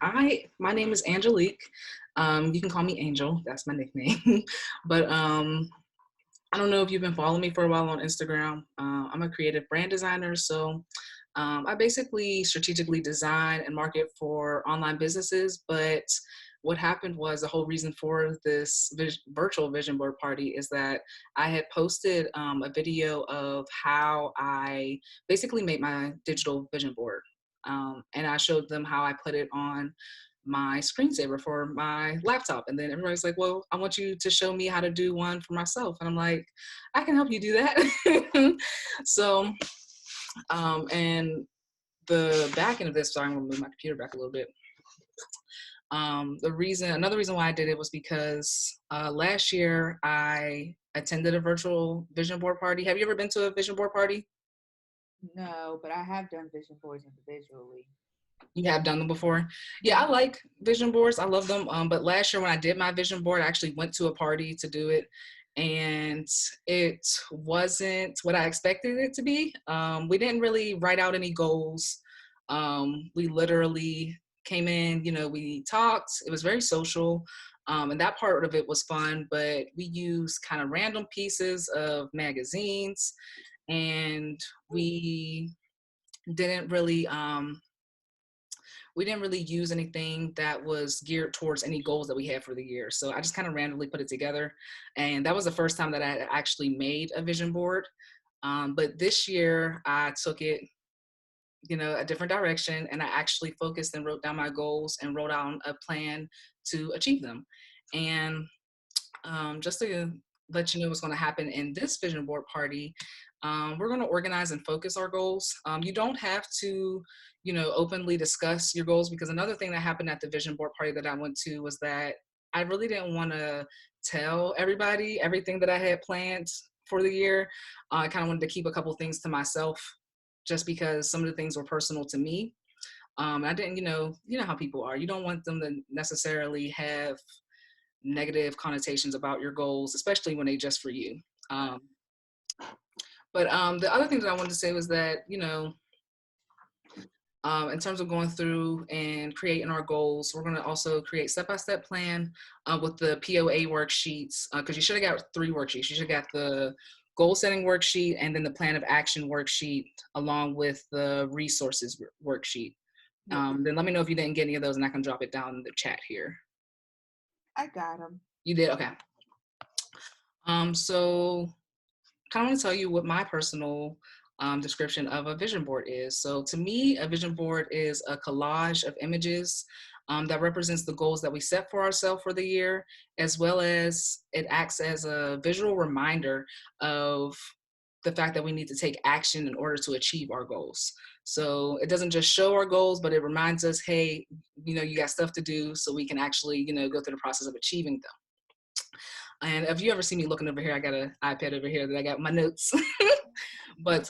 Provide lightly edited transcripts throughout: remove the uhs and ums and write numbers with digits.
My name is Angelique. You can call me Angel. That's my nickname. But I don't know if you've been following me for a while on Instagram. I'm a creative brand designer, so I basically strategically design and market for online businesses. But what happened was the whole reason for this virtual vision board party is that I had posted a video of how I basically made my digital vision board. And I showed them how I put it on my screensaver for my laptop. And then everybody's like, well, I want you to show me how to do one for myself. And I'm like, I can help you do that. So, and the back end of this, sorry, I'm gonna move my computer back a little bit. Another reason why I did it was because last year I attended a virtual vision board party. Have you ever been to a vision board party? No, but I have done vision boards individually. You have done them before? Yeah, I like vision boards. I love them. But last year when I did my vision board, I actually went to a party to do it. And it wasn't what I expected it to be. We didn't really write out any goals. We literally came in, we talked. It was very social. And that part of it was fun, but we used kind of random pieces of magazines, and didn't really we didn't really use anything that was geared towards any goals that we had for the year. So I just kind of randomly put it together. And that was the first time that I actually made a vision board. But this year I took it, a different direction, and I actually focused and wrote down my goals and wrote down a plan to achieve them. And just to let you know what's going to happen in this vision board party, we're going to organize and focus our goals. You don't have to, openly discuss your goals, because another thing that happened at the vision board party that I went to was that I really didn't want to tell everybody everything that I had planned for the year. I kind of wanted to keep a couple things to myself, just because some of the things were personal to me. I didn't, you know how people are. You don't want them to necessarily have negative connotations about your goals, especially when they just for you. But the other thing that I wanted to say was that, in terms of going through and creating our goals, we're going to also create step-by-step plan with the POA worksheets, because you should have got 3 worksheets. You should have got the goal setting worksheet and then the plan of action worksheet along with the resources worksheet. Then let me know if you didn't get any of those, and I can drop it down in the chat here. I got them. You did? Okay. So kind of want to tell you what my personal description of a vision board is. So to me, a vision board is a collage of images that represents the goals that we set for ourselves for the year, as well as it acts as a visual reminder of the fact that we need to take action in order to achieve our goals. So it doesn't just show our goals, but it reminds us, hey, you got stuff to do, so we can actually, go through the process of achieving them. And if you ever see me looking over here, I got an iPad over here that I got my notes. But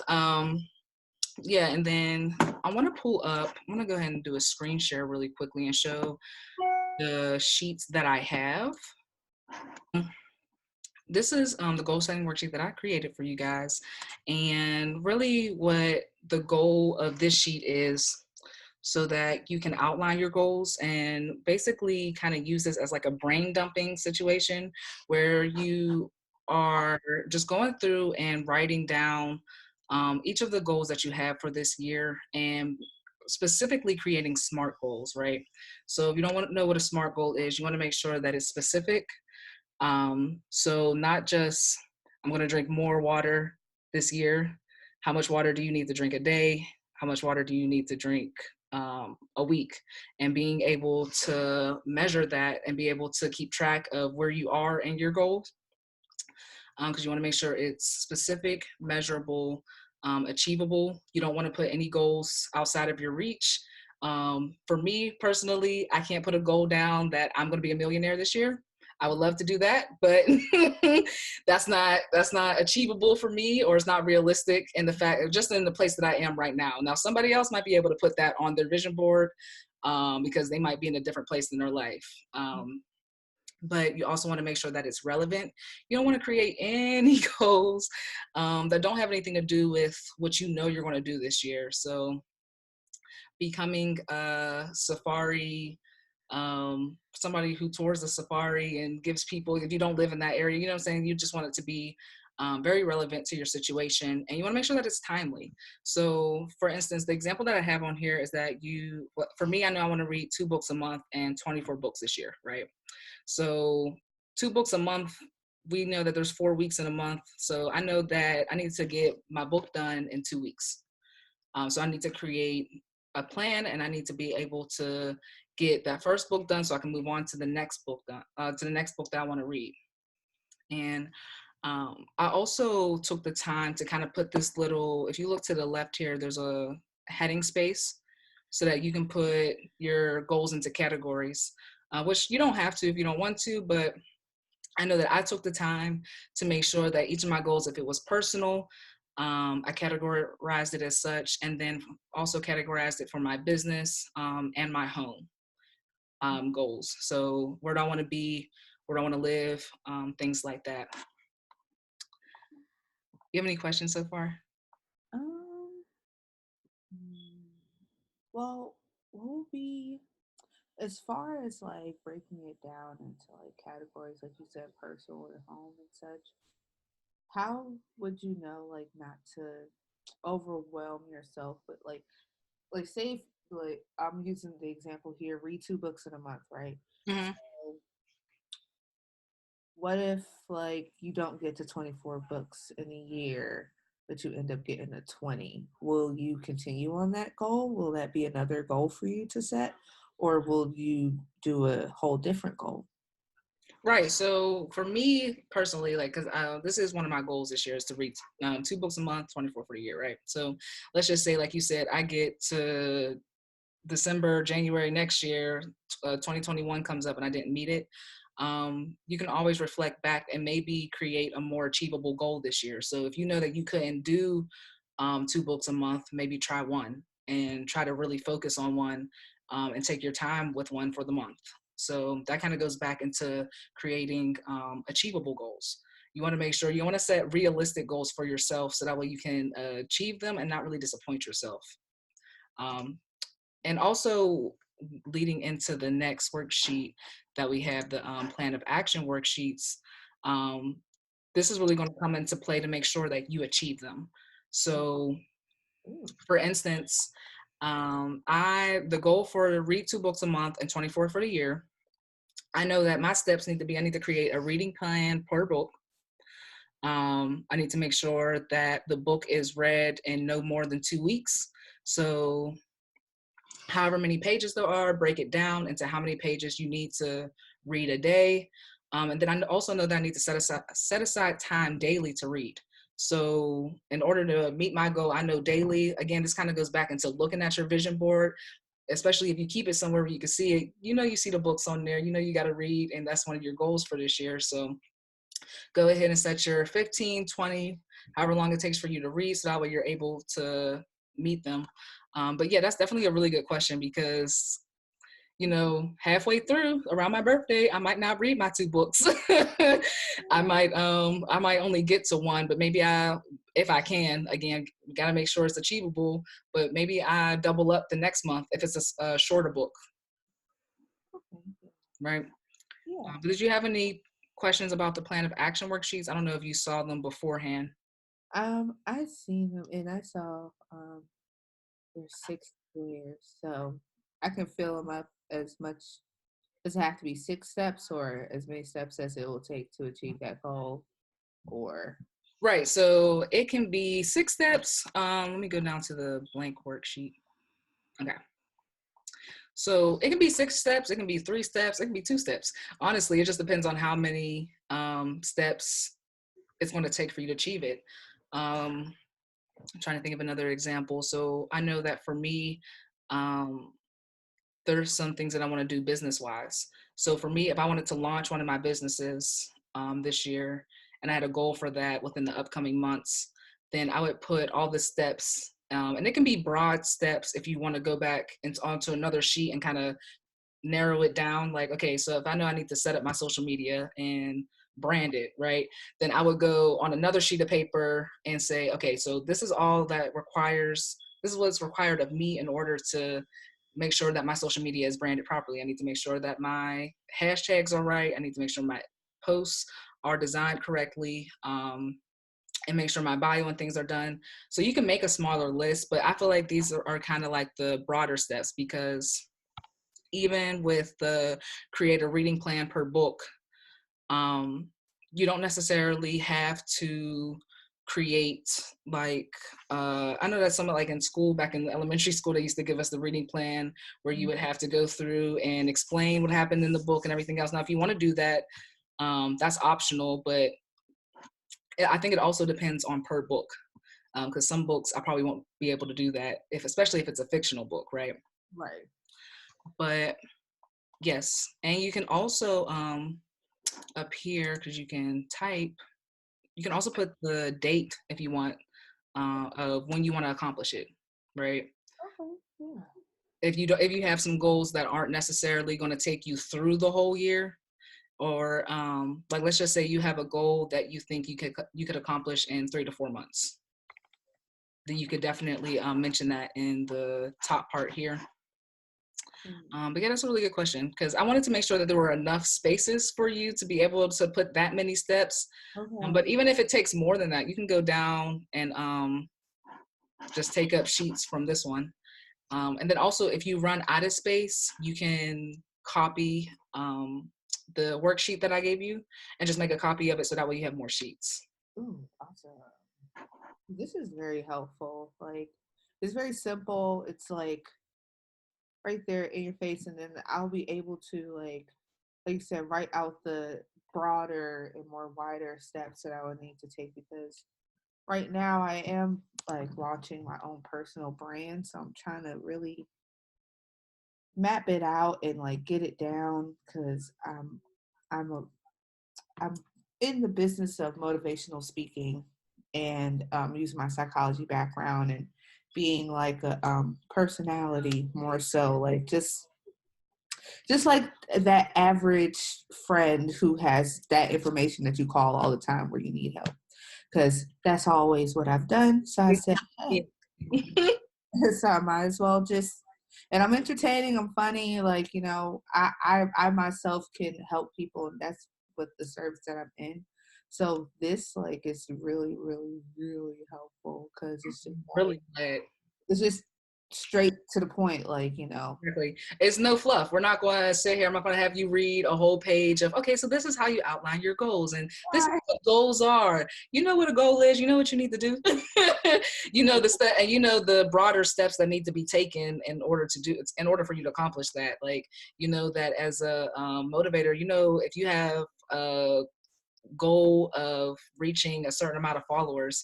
yeah, and then I want to pull up, I'm going to go ahead and do a screen share really quickly and show the sheets that I have. This is the goal setting worksheet that I created for you guys. And really what the goal of this sheet is, so that you can outline your goals and basically kind of use this as like a brain dumping situation where you are just going through and writing down each of the goals that you have for this year, and specifically creating SMART goals, right? So if you don't want to know what a SMART goal is, you want to make sure that it's specific. So not just, I'm going to drink more water this year. How much water do you need to drink a day? How much water do you need to drink a week? And being able to measure that and be able to keep track of where you are in your goals, because you want to make sure it's specific, measurable, achievable. You don't want to put any goals outside of your reach. For me personally, I can't put a goal down that I'm going to be a millionaire this year. I would love to do that, but that's not achievable for me, or it's not realistic in the fact, just in the place that I am right now. Now, somebody else might be able to put that on their vision board because they might be in a different place in their life. But you also want to make sure that it's relevant. You don't want to create any goals that don't have anything to do with what you know you're going to do this year. So becoming a safari, somebody who tours the safari and gives people, if you don't live in that area, you know what I'm saying, you just want it to be very relevant to your situation, and you want to make sure that it's timely. So for instance, the example that I have on here is that for me, I know I want to read 2 books a month and 24 books this year, right? So 2 books a month, we know that there's 4 weeks in a month. So I know that I need to get my book done in 2 weeks. So I need to create a plan, and I need to be able to get that first book done so I can move on to the next book done, to the next book that I want to read. And I also took the time to kind of put this little, if you look to the left here, there's a heading space so that you can put your goals into categories, which you don't have to if you don't want to, but I know that I took the time to make sure that each of my goals, if it was personal, I categorized it as such, and then also categorized it for my business and my home goals. So where do I want to be? Where do I want to live? Things like that. You have any questions so far? Um, mm, well, what would be as far as like breaking it down into like categories, like you said, personal or home and such? How would you know, like, not to overwhelm yourself? But like, say, if, like, I'm using the example here: read 2 books in a month, right? Mhm. So what if like you don't get to 24 books in a year, but you end up getting to 20? Will you continue on that goal? Will that be another goal for you to set? Or will you do a whole different goal? Right. So for me personally, like, because this is one of my goals this year is to read 2 books a month, 24 for the year, right? So let's just say, like you said, I get to December, January next year, 2021 comes up and I didn't meet it. You can always reflect back and maybe create a more achievable goal this year. So if you know that you couldn't do 2 books a month, maybe try one and try to really focus on one, and take your time with one for the month. So that kind of goes back into creating achievable goals. You want to make sure you want to set realistic goals for yourself so that way you can achieve them and not really disappoint yourself. Um, and also leading into the next worksheet that we have, the plan of action worksheets, um, this is really going to come into play to make sure that you achieve them. So Ooh, for instance, the goal for to read 2 books a month and 24 for the year. I know that my steps need to be, I need to create a reading plan per book. I need to make sure that the book is read in no more than 2 weeks. So however many pages there are, break it down into how many pages you need to read a day. And then I also know that I need to set aside time daily to read. So in order to meet my goal, I know daily, again, this kind of goes back into looking at your vision board, especially if you keep it somewhere where you can see it. You know, you see the books on there, you know, you got to read, and that's one of your goals for this year. So go ahead and set your 15, 20, however long it takes for you to read, so that way you're able to meet them. But yeah, that's definitely a really good question because, you know, halfway through around my birthday, I might not read my 2 books. I might only get to one, but maybe if I can, again, gotta make sure it's achievable, but maybe I double up the next month if it's a shorter book, okay. right? Yeah. But did you have any questions about the plan of action worksheets? I don't know if you saw them beforehand. I seen them and I saw there's 6 squares, so I can fill them up as much. Does it have to be 6 steps or as many steps as it will take to achieve that goal? Or Right. So it can be 6 steps. Let me go down to the blank worksheet. Okay. So it can be 6 steps. It can be 3 steps. It can be 2 steps. Honestly, it just depends on how many steps it's going to take for you to achieve it. Um, I'm trying to think of another example. So I know that for me, um, there's some things that I want to do business wise. So for me, if I wanted to launch one of my businesses this year and I had a goal for that within the upcoming months, then I would put all the steps, and it can be broad steps if you want to go back onto another sheet and kind of narrow it down. Like, okay, so if I know I need to set up my social media and brand it, right? Then I would go on another sheet of paper and say, okay, so this is all that requires this is what's required of me in order to make sure that my social media is branded properly. I need to make sure that my hashtags are right. I need to make sure my posts are designed correctly. And make sure my bio and things are done. So you can make a smaller list, but I feel like these are kind of like the broader steps, because even with the create a reading plan per book, um, you don't necessarily have to create like I know that some like in school, back in elementary school, they used to give us the reading plan where you would have to go through and explain what happened in the book and everything else. Now if you want to do that, that's optional, but I think it also depends on per book, because some books I probably won't be able to do that, if especially if it's a fictional book, right? Right. But yes, and you can also up here, because you can type, you can also put the date if you want, of when you want to accomplish it, right? Okay. Yeah. If you have some goals that aren't necessarily going to take you through the whole year, or like let's just say you have a goal that you think you could accomplish in 3 to 4 months, then you could definitely mention that in the top part here. Mm. But yeah, that's a really good question, because I wanted to make sure that there were enough spaces for you to be able to put that many steps. Okay. But even if it takes more than that, you can go down and just take up sheets from this one. And then also, if you run out of space, you can copy the worksheet that I gave you and just make a copy of it, so that way you have more sheets. Ooh, awesome. This is very helpful. Like, it's very simple. It's like right there in your face, and then I'll be able to like you said, write out the broader and more wider steps that I would need to take, because right now I am like launching my own personal brand, so I'm trying to really map it out and like get it down, because I'm a I'm in the business of motivational speaking, and using my psychology background and being like a personality more so, like just like that average friend who has that information that you call all the time where you need help, because that's always what I've done. So I said, Yeah. hey, so I might as well just, and I'm entertaining, I'm funny, like, I myself can help people, and that's what the service that I'm in. So this like is really, really, really helpful, because it's just like, Really glad. it's just straight to the point, like, Exactly. It's no fluff. We're not going to sit here. I'm not going to have you read a whole page of, okay, so this is how you outline your goals, and this is what goals are. You know what a goal is. You know what you need to do. You know the step, and you know the broader steps that need to be taken in order to do, in order for you to accomplish that. Like, you know that as a motivator, you know, if you have a goal of reaching a certain amount of followers,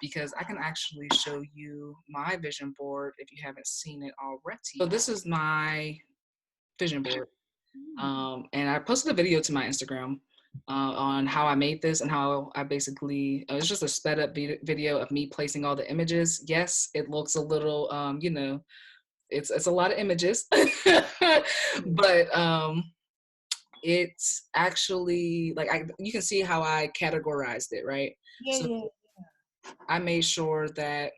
because I can actually show you my vision board if you haven't seen it already. So this is my vision board, and I posted a video to my Instagram on how I made this and how I basically it's just a sped up video of me placing all the images. Yes, it looks a little you know, it's a lot of images, but it's actually like you can see how I categorized it, right? yeah, So yeah. I made sure that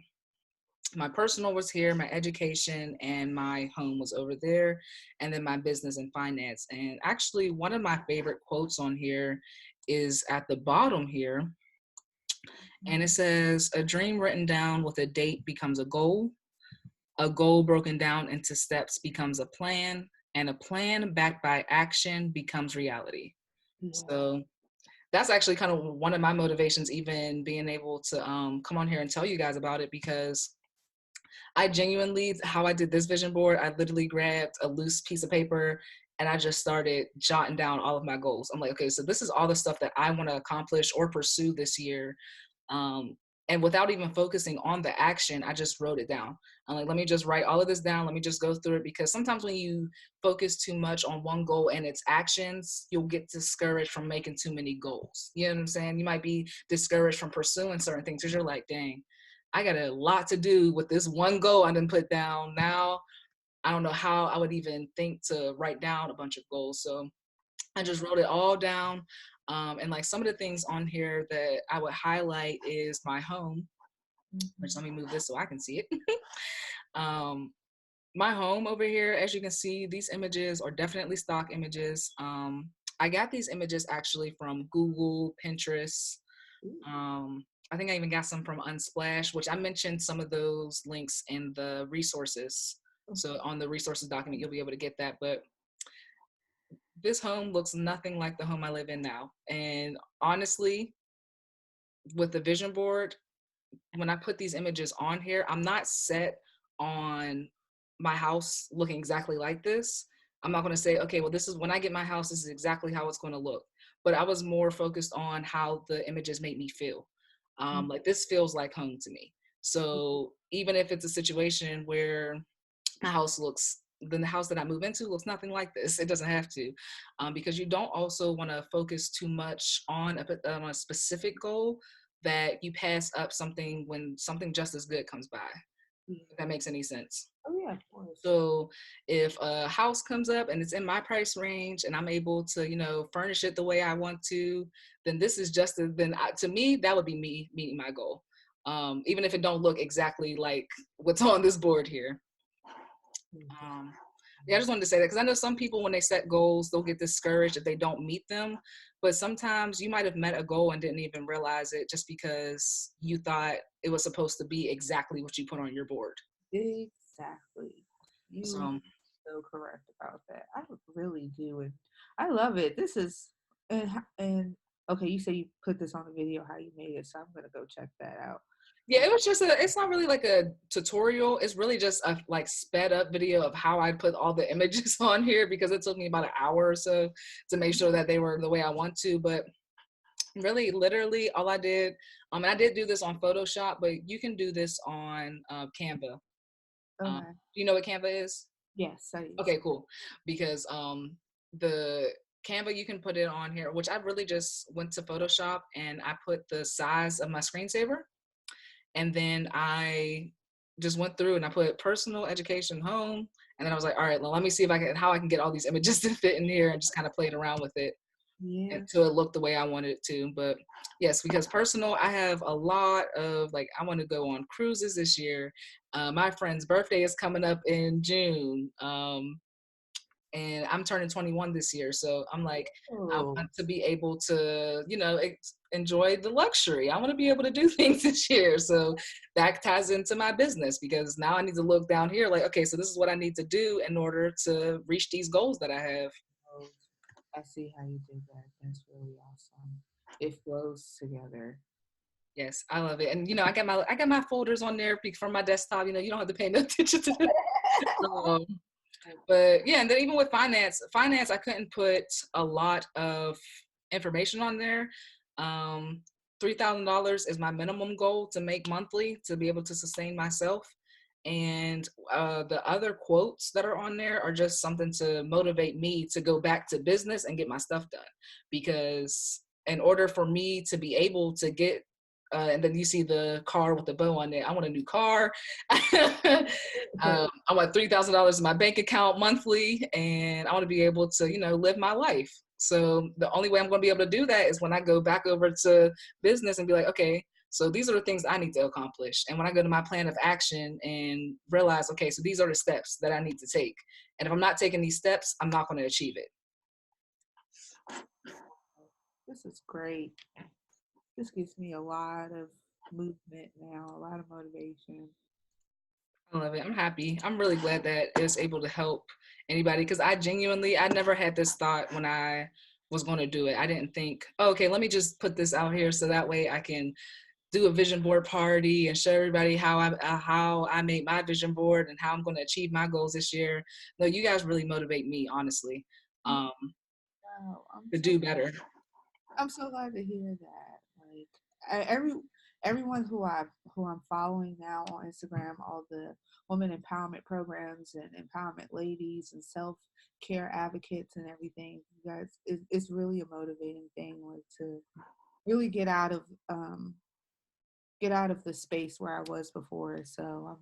my personal was here, my education and my home was over there, and then my business and finance. And actually, one of my favorite quotes on here is at the bottom here, and it says, "A dream written down with a date becomes a goal broken down into steps becomes a plan, and a plan backed by action becomes reality." Yeah. So that's actually kind of one of my motivations, even being able to come on here and tell you guys about it, because I genuinely, how I did this vision board, I literally grabbed a loose piece of paper and I just started jotting down all of my goals. I'm like, okay, so this is all the stuff that I want to accomplish or pursue this year. Um, and without even focusing on the action, I just wrote it down. I'm like, let me just write all of this down. Let me just go through it, because sometimes when you focus too much on one goal and its actions, you'll get discouraged from making too many goals. You know what I'm saying? You might be discouraged from pursuing certain things because you're like, dang, I got a lot to do with this one goal I didn't put down. Now I don't know how I would even think to write down a bunch of goals. So I just wrote it all down. And like some of the things on here that I would highlight is my home. Which, Mhm. let me move this so I can see it. um, my home over here, as you can see, these images are definitely stock images. I got these images actually from Google, Pinterest. Ooh. Um, I think I even got some from Unsplash, which I mentioned some of those links in the resources. So Okay. on the resources document, you'll be able to get that. But this home looks nothing like the home I live in now. And honestly, with the vision board, when I put these images on here, I'm not set on my house looking exactly like this. I'm not going to say, okay, well, this is when I get my house, this is exactly how it's going to look. But I was more focused on how the images made me feel. Mhm. Like this feels like home to me. So even if it's a situation where my house looks, then the house that I move into looks nothing like this. It doesn't have to, because you don't also want to focus too much on a specific goal that you pass up something when something just as good comes by. Yeah. If that makes any sense. Oh yeah, of course. So if a house comes up and it's in my price range and I'm able to, furnish it the way I want to, then this is just to me that would be me meeting my goal. Even if it don't look exactly like what's on this board here. Mhm. Um, yeah, I just wanted to say that because I know some people, when they set goals, they'll get discouraged if they don't meet them. But sometimes you might have met a goal and didn't even realize it just because you thought it was supposed to be exactly what you put on your board. Exactly. You So so correct about that. I really do, and I love it. This is and okay. You say you put this on the video how you made it, so I'm gonna go check that out. yeah, it was just it's not really like a tutorial. It's really just a like sped up video of how I put all the images on here because it took me about an hour or so to make sure that they were the way I want to. But really, literally, all I did, and I did do this on Photoshop, but you can do this on Canva. Um, Okay. do you know what Canva is? Yes, I use Okay, it. cool. Because the Canva, you can put it on here, which I really just went to Photoshop and I put the size of my screensaver, and then I just went through and I put personal education home, and then I was like, all right, well, let me see if I can how I can get all these images to fit in here, and just kind of played around with it Yeah. until it looked the way I wanted it to. But yes, because personal, I have a lot of like, I want to go on cruises this year. My friend's birthday is coming up in June. And I'm turning 21 this year. So I'm like, I Oh, want to be able to, enjoy the luxury. I want to be able to do things this year. So that ties into my business because now I need to look down here like, okay, so this is what I need to do in order to reach these goals that I have. oh, I see how you did that. That's really awesome. It flows together. Yes, I love it. And I got my folders on there from my desktop. You don't have to pay no attention to them. Um, but yeah, and then even with finance, I couldn't put a lot of information on there. Um, $3,000 is my minimum goal to make monthly to be able to sustain myself. And the other quotes that are on there are just something to motivate me to go back to business and get my stuff done. Because in order for me to be able to get and then you see the car with the bow on it. I want a new car. I want $3,000 in my bank account monthly, and I want to be able to, live my life. So the only way I'm going to be able to do that is when I go back over to business and be like, okay, so these are the things I need to accomplish. And when I go to my plan of action and realize, okay, so these are the steps that I need to take. And if I'm not taking these steps, I'm not going to achieve it. This is great. This gives me a lot of movement now, a lot of motivation. I love it. I'm happy. I'm really glad that it's able to help anybody because I never had this thought when I was going to do it. I didn't think, oh, okay, let me just put this out here so that way I can do a vision board party and show everybody how I made my vision board and how I'm going to achieve my goals this year. No, you guys really motivate me, honestly, Oh, um, wow. to do better. I'm so glad to hear that. Like everyone who I'm following now on Instagram, all the women empowerment programs and empowerment ladies and self care advocates and everything. You guys, it's really a motivating thing, like to really get out of the space where I was before. So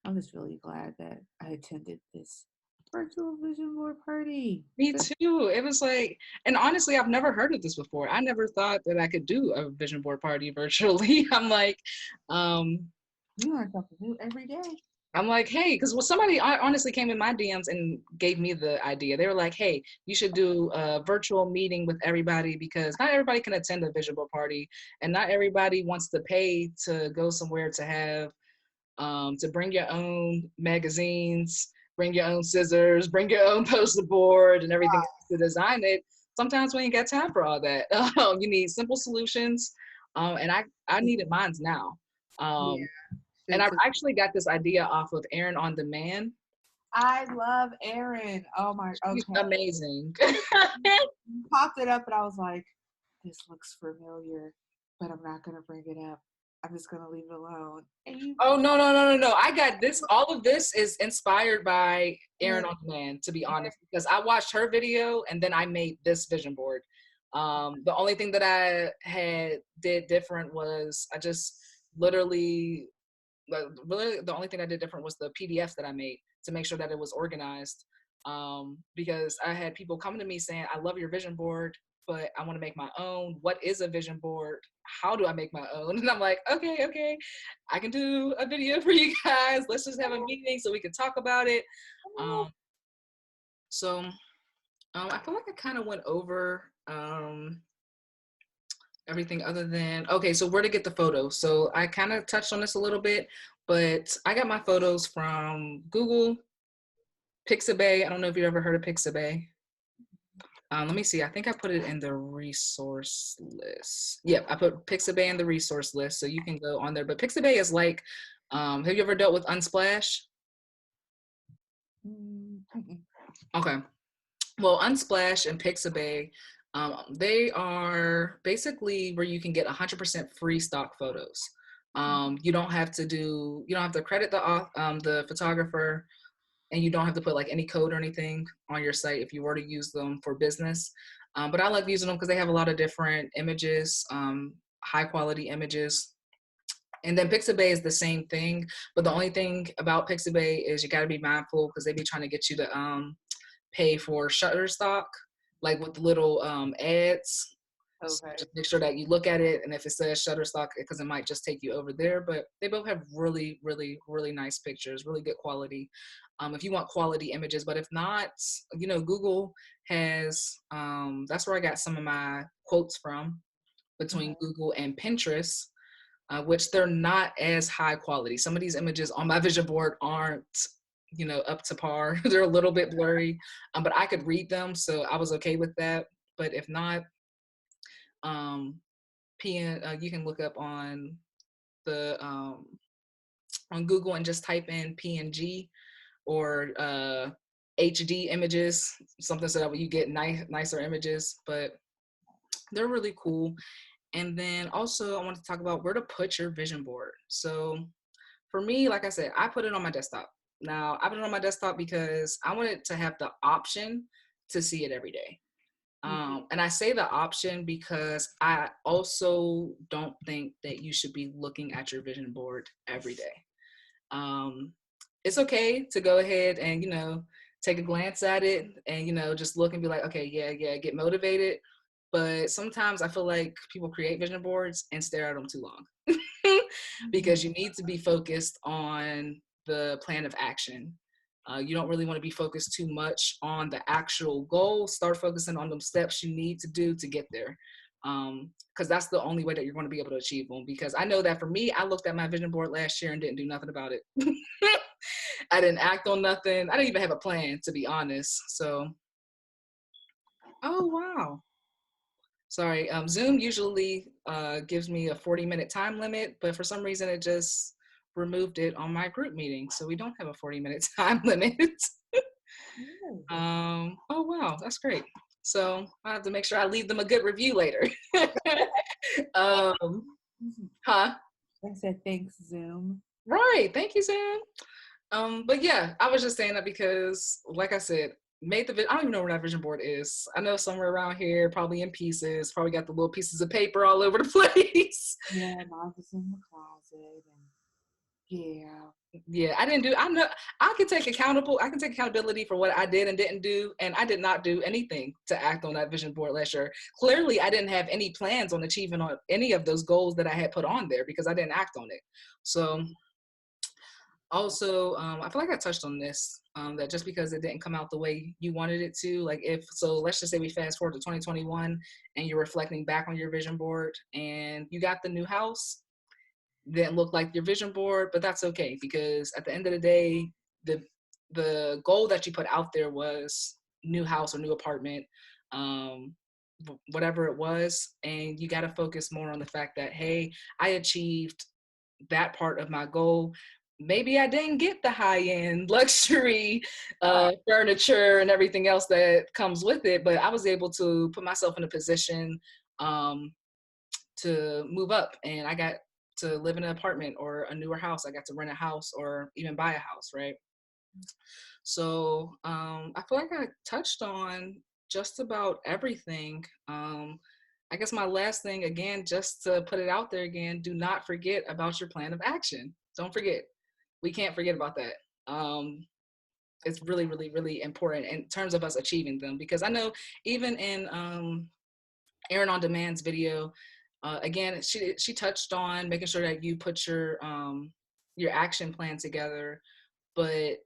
I'm just really glad that I attended this virtual vision board party. Me too. It was like, and honestly, I've never heard of this before. I never thought that I could do a vision board party virtually. I'm like, um, You learn something new every day. I'm like, hey, because somebody honestly came in my DMs and gave me the idea. They were like, hey, you should do a virtual meeting with everybody because not everybody can attend a vision board party, and not everybody wants to pay to go somewhere to have to bring your own magazines, bring your own scissors, bring your own poster board and everything to design it. Sometimes we ain't got time for all that. You need simple solutions, and I needed mine's now. Yeah, And shit I took. actually got this idea off of Erin on Demand. I love Erin. Oh my. She's Okay. amazing. You popped it up, and I was like, "This looks familiar," but I'm not gonna bring it up. I'm just gonna leave it alone. And you, Oh no, no, no, no, no. I got this. All of this is inspired by Erin Erin, on Demand, to be honest, because I watched her video and then I made this vision board. The only thing that I had did different was I just literally really the only thing I did different was the PDFs that I made to make sure that it was organized. Because I had people coming to me saying, I love your vision board, but I want to make my own. What is a vision board? How do I make my own? And I'm like, okay, okay, I can do a video for you guys. Let's just have a meeting so we can talk about it. Um, so I feel like I kind of went over everything other than okay, so where to get the photos. So I kind of touched on this a little bit, but I got my photos from Google, Pixabay. I don't know if you've ever heard of Pixabay. Let me see. I think I put it in the resource list. Yep, I put Pixabay in the resource list, so you can go on there. But Pixabay is like, have you ever dealt with Unsplash? mm-mm. Okay. Well, Unsplash and Pixabay, they are basically where you can get 100% free stock photos. You don't have to credit the photographer, and you don't have to put like any code or anything on your site if you were to use them for business. But I like using them because they have a lot of different images, high quality images. And then Pixabay is the same thing, but the only thing about Pixabay is you got to be mindful because they be trying to get you to pay for Shutterstock, like with the little ads. So Okay. just make sure that you look at it, and if it says Shutterstock, because it might just take you over there. But they both have really, really, really nice pictures, really good quality. If you want quality images, but if not, Google has. That's where I got some of my quotes from between Okay. Google and Pinterest, which they're not as high quality. Some of these images on my vision board aren't, up to par. They're a little bit blurry, but I could read them, so I was okay with that. But if not, um, you can look up the on Google and just type in PNG or HD images, something so that you get nicer images. But they're really cool. And then also I want to talk about where to put your vision board. So for me, like I said, I put it on my desktop. Now, I put it on my desktop because I wanted to have the option to see it every day. And I say the option because I also don't think that you should be looking at your vision board every day. Um, it's okay to go ahead and, take a glance at it and, just look and be like, okay, yeah, yeah, get motivated. But sometimes I feel like people create vision boards and stare at them too long because you need to be focused on the plan of action. You don't really want to be focused too much on the actual goal. Start focusing on them steps you need to do to get there. Because that's the only way that you're going to be able to achieve them. Because I know that for me, I looked at my vision board last year and didn't do nothing about it. I didn't act on nothing. I didn't even have a plan, to be honest. So, oh, wow. Sorry, Zoom usually gives me a 40-minute time limit, but for some reason it just removed it on my group meeting. So we don't have a 40-minute time limit. Oh, wow, that's great. So I have to make sure I leave them a good review later. um, huh? I said thanks, Zoom. Right. Thank you, Sam. But yeah, I was just saying that because, like I said, I don't even know where that vision board is. I know somewhere around here, probably in pieces, probably got the little pieces of paper all over the place. Yeah, mine's just in the closet, and yeah. Yeah, I can take accountability for what I did and didn't do. And I did not do anything to act on that vision board last year. Clearly, I didn't have any plans on achieving on any of those goals that I had put on there because I didn't act on it. So Also, I feel like I touched on this, that just because it didn't come out the way you wanted it to, like if so, let's just say we fast forward to 2021 and you're reflecting back on your vision board and you got the new house, didn't look like your vision board, but that's okay because at the end of the day, the the goal that you put out there was new house or new apartment, um, whatever it was, and you got to focus more on the fact that hey, I achieved that part of my goal. Maybe I didn't get the high end luxury Right. furniture and everything else that comes with it, but I was able to put myself in a position um, to move up and I got to live in an apartment or a newer house. I got to rent a house or even buy a house, right? So I feel like I touched on just about everything. I guess my last thing, again, just to put it out there again, do not forget about your plan of action. Don't forget. We can't forget about that. It's really, really, really important in terms of us achieving them because I know even in Aaron on Demand's video, again, she touched on making sure that you put your action plan together, but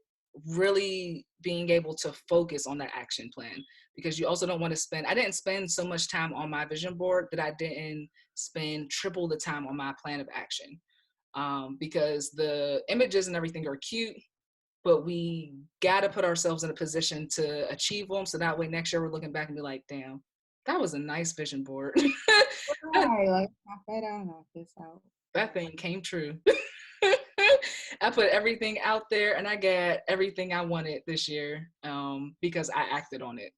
really being able to focus on that action plan because you also don't want to spend. I didn't spend so much time on my vision board that I didn't spend triple the time on my plan of action, because the images and everything are cute, but we got to put ourselves in a position to achieve them so that way next year we're looking back and be like, damn, that was a nice vision board. that, Right, like knock that out, knock this out. that thing came true. I put everything out there and I got everything I wanted this year, because I acted on it.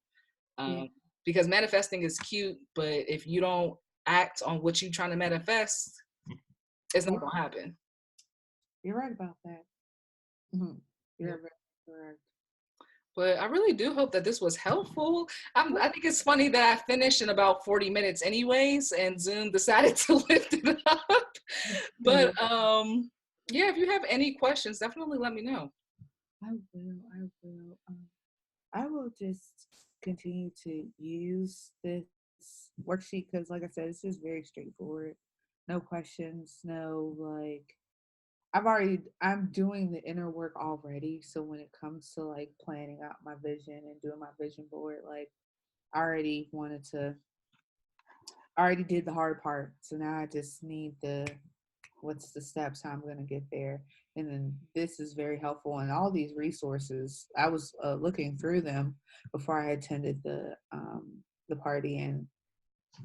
Yeah, Um, because manifesting is cute, but if you don't act on what you're trying to manifest, it's not you're, going to happen. you're right about that. Mhm. Yeah. You're very correct. But I really do hope that this was helpful. I think it's funny that I finished in about 40 minutes anyways, and Zoom decided to lift it up. But yeah, if you have any questions, definitely let me know. I will. I will. I will just continue to use this worksheet because, like I said, it's just very straightforward. No questions. No like. I'm doing the inner work already. So when it comes to like planning out my vision and doing my vision board, like I already wanted to. I already did the hard part. So now I just need the what's the steps how I'm going to get there. And then this is very helpful, and all these resources I was looking through them before I attended the party, and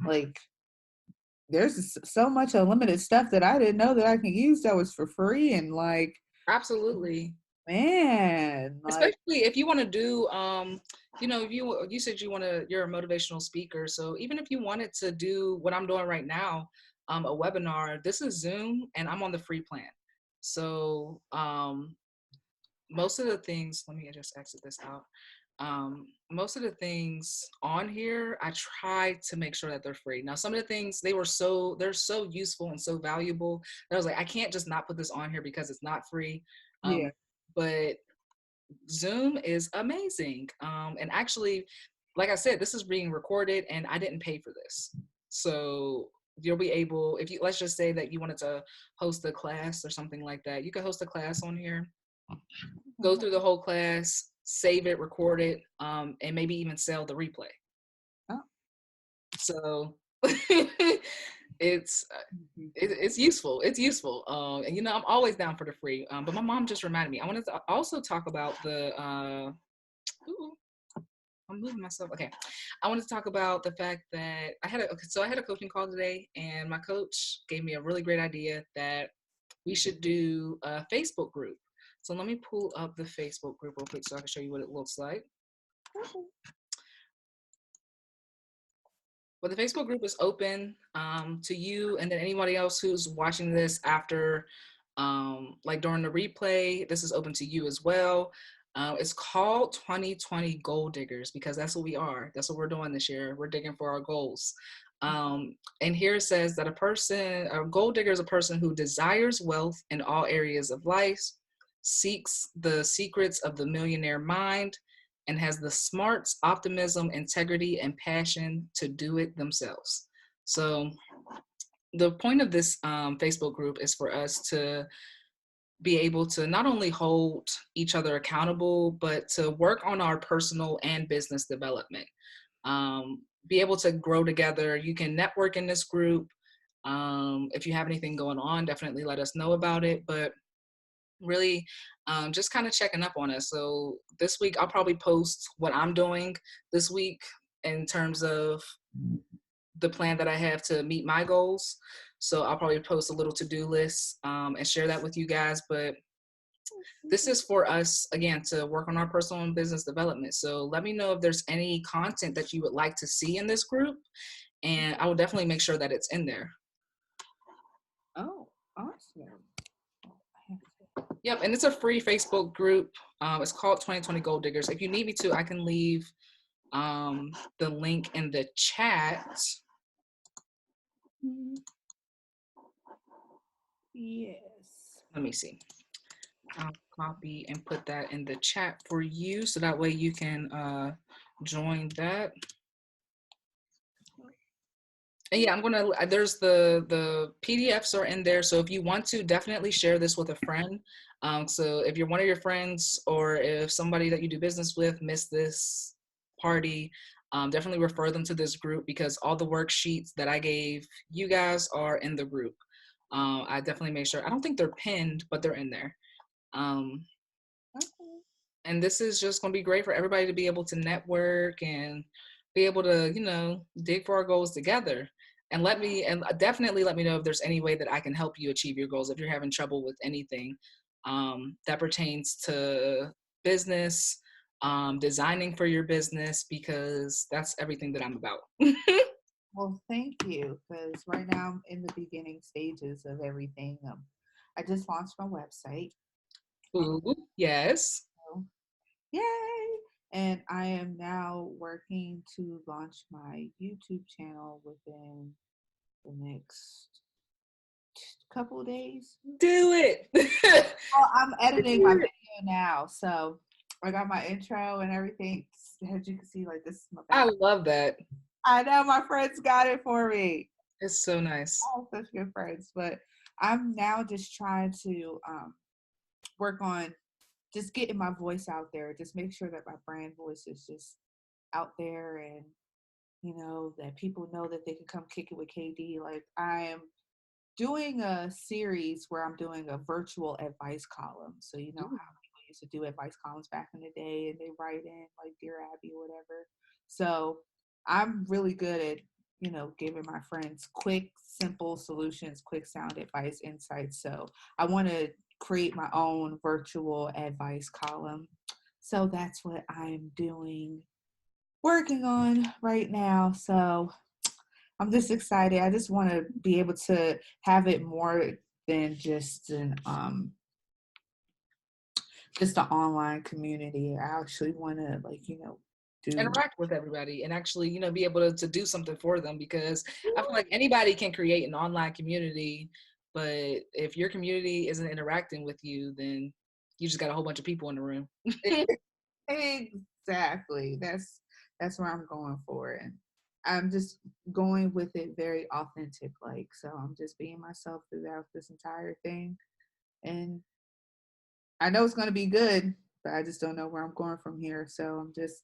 like there's so much unlimited stuff that I didn't know that I can use that was for free, and like Absolutely. man, like Especially if you want to do, if you said you're a motivational speaker, so even if you wanted to do what I'm doing right now, a webinar, this is Zoom and I'm on the free plan. So most of the things, let me just exit this out. Most of the things on here, I try to make sure that they're free. Now, some of the things they're so useful and so valuable that I was like, I can't just not put this on here because it's not free. yeah. But Zoom is amazing. And actually, like I said, this is being recorded and I didn't pay for this. So you'll be able, if you, let's just say that you wanted to host a class or something like that, you could host a class on here, go through the whole class, save it, record it, and maybe even sell the replay. Oh, So it's mhm. it's useful. It's useful. And I'm always down for the free. But my mom just reminded me. I wanted to also talk about the ooh, I'm moving myself. Okay. I wanted to talk about the fact that I had a coaching call today and my coach gave me a really great idea that we should do a Facebook group. So let me pull up the Facebook group real quick so I can show you what it looks like. Okay. But the Facebook group is open to you and then anybody else who's watching this after, like during the replay, this is open to you as well. It's called 2020 Goal Diggers because that's what we are. That's what we're doing this year. We're digging for our goals. And here it says that a goal digger is a person who desires wealth in all areas of life, seeks the secrets of the millionaire mind, and has the smarts, optimism, integrity, and passion to do it themselves. So the point of this Facebook group is for us to be able to not only hold each other accountable, but to work on our personal and business development. Be able to grow together. You can network in this group. If you have anything going on, definitely let us know about it. But really, just kind of checking up on us. So this week, I'll probably post what I'm doing this week in terms of the plan that I have to meet my goals. So I'll probably post a little to-do list and share that with you guys. But this is for us, again, to work on our personal and business development. So let me know if there's any content that you would like to see in this group, and I will definitely make sure that it's in there. Oh, awesome. Yep, and it's a free Facebook group. It's called 2020 Gold Diggers. If you need me to, I can leave the link in the chat. Yes. Let me see. I'll copy and put that in the chat for you, so that way you can join that. And yeah, I'm gonna. There's the PDFs are in there, so if you want to, definitely share this with a friend. So if you're one of your friends, or if somebody that you do business with missed this party, definitely refer them to this group, because all the worksheets that I gave you guys are in the group. I definitely made sure. I don't think they're pinned, but they're in there. Okay. And this is just going to be great for everybody to be able to network and be able to, dig for our goals together. And definitely let me know if there's any way that I can help you achieve your goals. If you're having trouble with anything that pertains to business, designing for your business, because that's everything that I'm about. Well, thank you, because right now I'm in the beginning stages of everything. I just launched my website. Ooh, yes. So, yay! And I am now working to launch my YouTube channel within the next couple of days. Do it. Well, I'm editing my video now, so I got my intro and everything. As you can see, like this is my I back. love that. I know my friends got it for me. It's so nice. I have such good friends, but I'm now just trying to work on just getting my voice out there. Just make sure that my brand voice is just out there, and that people know that they can come kick it with KD. Like, I am doing a series where I'm doing a virtual advice column. So you know how Ooh. people used to do advice columns back in the day, and they write in like Dear Abby or whatever. So I'm really good at giving my friends quick, simple solutions, quick sound advice, insights. So I want to create my own virtual advice column. So that's what I'm doing, working on right now. So I'm just excited. I just want to be able to have it more than just an online community. I actually want to do. Interact with everybody and actually, be able to do something for them, because I feel like anybody can create an online community, but if your community isn't interacting with you, then you just got a whole bunch of people in the room. Exactly. That's where I'm going for, and I'm just going with it very authentic. Like, so I'm just being myself throughout this entire thing, and I know it's going to be good, but I just don't know where I'm going from here. So I'm just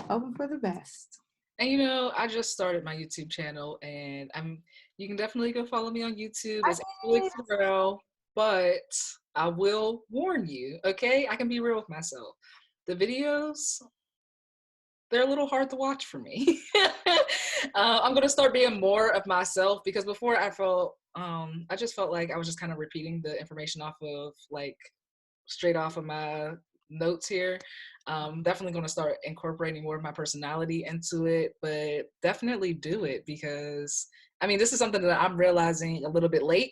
hoping for the best. And I just started my YouTube channel, and you can definitely go follow me on YouTube I as Alex did. Terrell, but I will warn you, okay? I can be real with myself. The videos, they're a little hard to watch for me. I'm gonna start being more of myself, because before I just felt like I was just kind of repeating the information off of like straight off of my notes here. Definitely going to start incorporating more of my personality into it, but definitely do it, because I mean, this is something that I'm realizing a little bit late,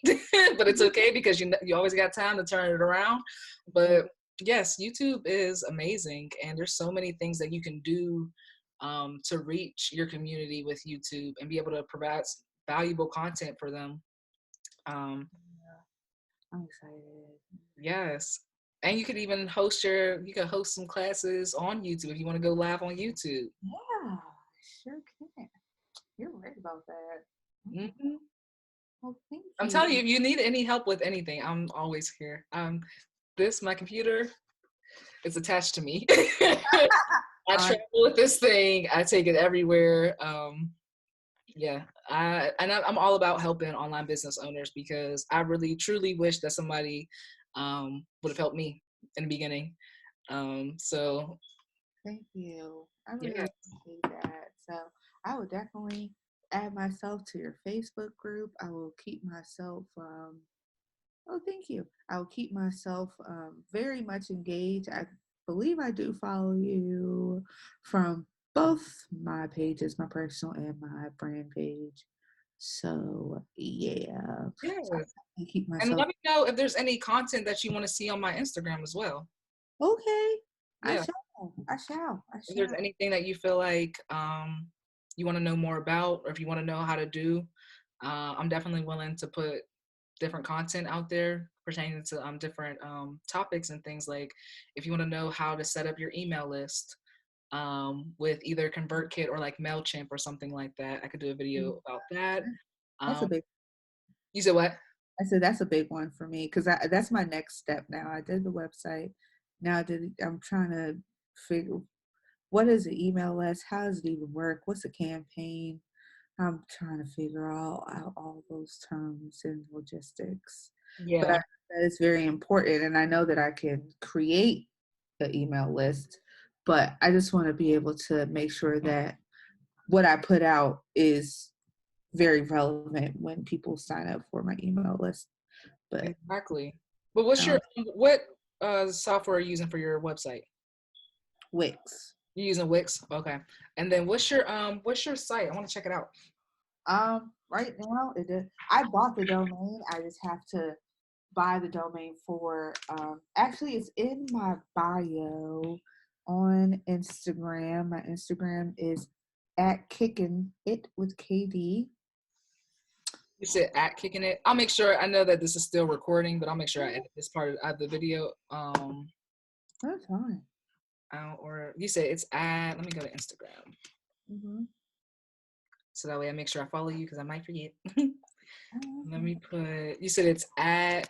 but it's okay, because you always got time to turn it around. But yes, YouTube is amazing, and there's so many things that you can do to reach your community with YouTube and be able to provide valuable content for them. Um, I'm excited. Yes. And you can host some classes on YouTube if you want to go live on YouTube. Yeah, sure can. You're right about that. Okay. Hmm. Well, thank I'm telling you, if you need any help with anything, I'm always here. My computer is attached to me. I Uh, travel with this thing. I take it everywhere. Yeah, I'm all about helping online business owners because I really truly wish that somebody would have helped me in the beginning. So Thank you. I yeah, really appreciate that. So I will definitely add myself to your Facebook group. I will keep myself oh, thank you. I will keep myself very much engaged. I believe I do follow you from both my pages, my personal and my brand page. So yeah, so yeah. I keep And myself let me know if there's any content that you want to see on my Instagram as well. okay. I Yeah, shall. I shall. I if there's shall. anything that you feel like you want to know more about, or if you want to know how to do, I'm definitely willing to put different content out there pertaining to different topics and things. Like if you want to know how to set up your email list with either ConvertKit or like MailChimp or something like that, I could do a video about that. That's a Um, big. you said what? I said that's a big one for me because that's my next step now. I did the website. Now I'm trying to figure what is the email list? How does it even work? What's a campaign? I'm trying to figure out all those terms and logistics. But Yeah, that is very important, and I know that I can create the email list. But I just want to be able to make sure that what I put out is very relevant when people sign up for my email list. But exactly. But what's um, your what software are you using for your website? Wix. You're using Wix? Okay. And then what's your site? I want to check it out. Right now it is. I bought the domain. I just have to buy the domain for. Actually, it's in my bio on Instagram. My Instagram is at kicking it with KD. You said at kicking it. I'll make sure I know that this is still recording, but I'll make sure I edit this part of the video. That's fine. Or you said it's at. Let me go to Instagram Mm-hmm. so that way I make sure I follow you because I might forget. Let Uh-huh. me put. You said it's at.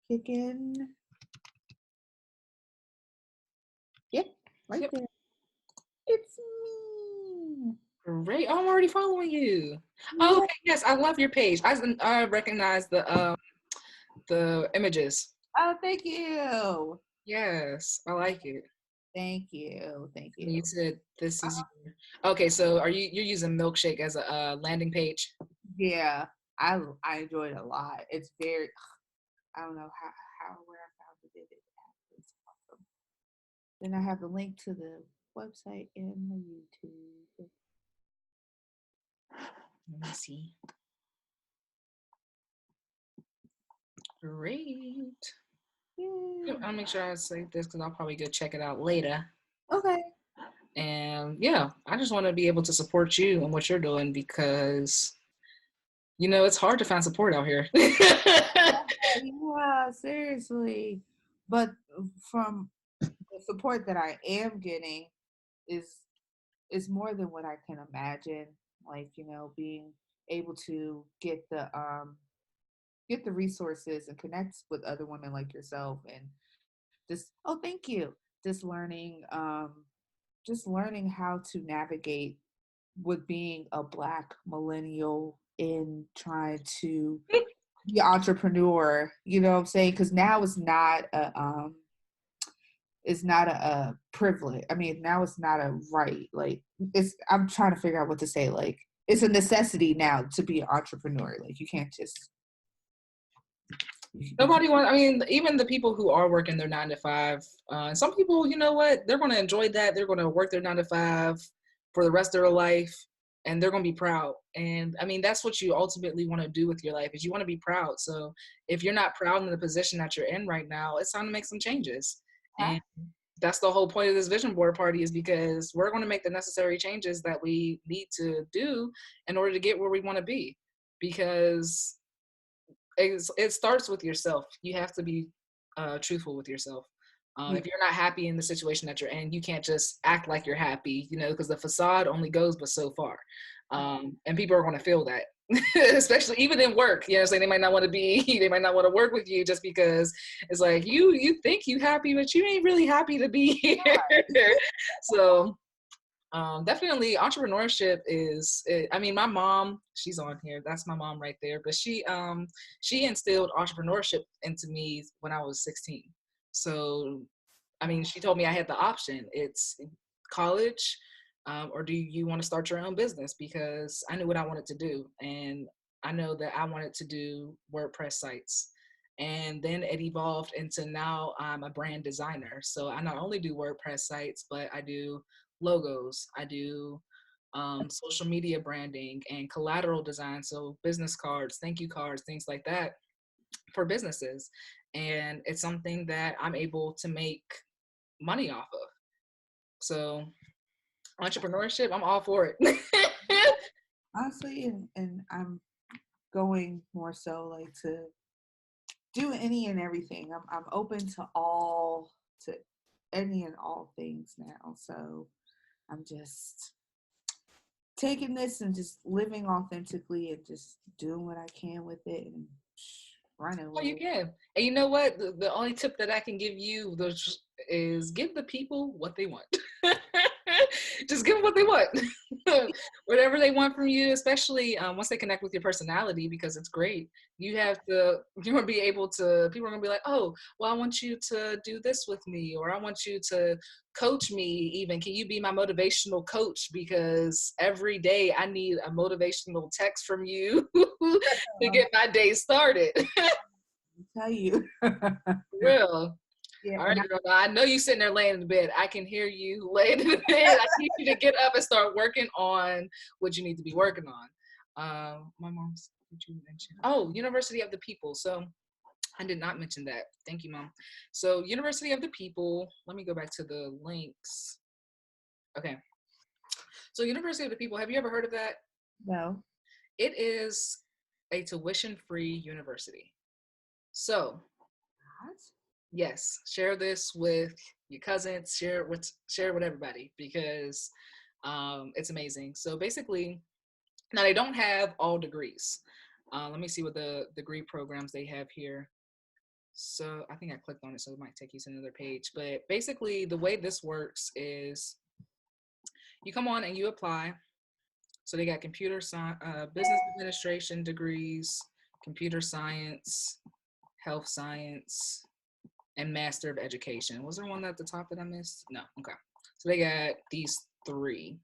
Kicking. Yep, right Yep. there. It's me. Great. Oh, I'm already following you. Oh, Yeah. okay. Yes, I love your page. I recognize the images. Oh, thank you. Yes, I like it. Thank you. Thank And you you. said this is your, okay. So you're using Milkshake as a landing page? Yeah, I enjoyed it a lot. It's very I don't know how where I found it. It's awesome. Then I have the link to the website and the YouTube. Let me see. Great. Yep, Yeah. I'll make sure I save this because I'll probably go check it out later. Okay. And yeah, I just want to be able to support you and what you're doing because it's hard to find support out here. Yeah, seriously. But from the support that I am getting is is more than what I can imagine. Like, being able to get the resources and connect with other women like yourself and just oh thank you. Just learning how to navigate with being a black millennial in trying to be an entrepreneur, you know what I'm saying? Because now it's not a privilege. I mean, now it's not a right. Like it's I'm trying to figure out what to say. Like it's a necessity now to be an entrepreneur. Like you can't just you can't. Nobody wants, I mean, even the people who are working their 9 to 5, some people, you know what, they're going to enjoy that. They're going to work their 9 to 5 for the rest of their life and they're going to be proud. And I mean, that's what you ultimately want to do with your life is you want to be proud. So if you're not proud in the position that you're in right now, it's time to make some changes. Huh? And that's the whole point of this vision board party is because we're going to make the necessary changes that we need to do in order to get where we want to be. Because it starts with yourself. You have to be truthful with yourself. Yeah. If you're not happy in the situation that you're in, you can't just act like you're happy, because the facade only goes but so far. And people are going to feel that. Especially even in work, you know what I'm saying? They might not want to be, they might not want to work with you just because it's like you think you happy, but you ain't really happy to be here. So definitely entrepreneurship is I mean, my mom, she's on here, that's my mom right there, but she instilled entrepreneurship into me when I was 16. So I mean, she told me I had the option. It's college, or do you want to start your own business? Because I knew what I wanted to do. And I know that I wanted to do WordPress sites. And then it evolved into now I'm a brand designer. So I not only do WordPress sites, but I do logos, I do social media branding and collateral design. So business cards, thank you cards, things like that for businesses. And it's something that I'm able to make money off of. So entrepreneurship, I'm all for it. Honestly, and I'm going more so like to do any and everything. I'm open to any and all things now. So I'm just taking this and just living authentically and just doing what I can with it and running Oh, with you it. can. And you know what? The only tip that I can give you is give the people what they want. Just give them what they want. Whatever they want from you, especially once they connect with your personality, because it's great. You're going to be able to, people are going to be like, oh, well, I want you to do this with me, or I want you to coach me even. Can you be my motivational coach? Because every day I need a motivational text from you to get my day started. I'll tell you. Real. Yeah, All right, and girl. Now, I know you sitting there laying in the bed. I can hear you laying in the bed. I need you to get up and start working on what you need to be working on. My mom's, did you mention? Oh, University of the People. So I did not mention that. Thank you, Mom. So University of the People, let me go back to the links. Okay. So University of the People, have you ever heard of that? no. It is a tuition-free university. So What? yes, share this with your cousins, share it with everybody because it's amazing. So basically, now they don't have all degrees. Let me see what the degree programs they have here. So I think I clicked on it, so it might take you to another page. But basically, the way this works is you come on and you apply. So they got computer science, business administration degrees, computer science, health science, and Master of Education. Was there one at the top that I missed? No. Okay. So they got these three,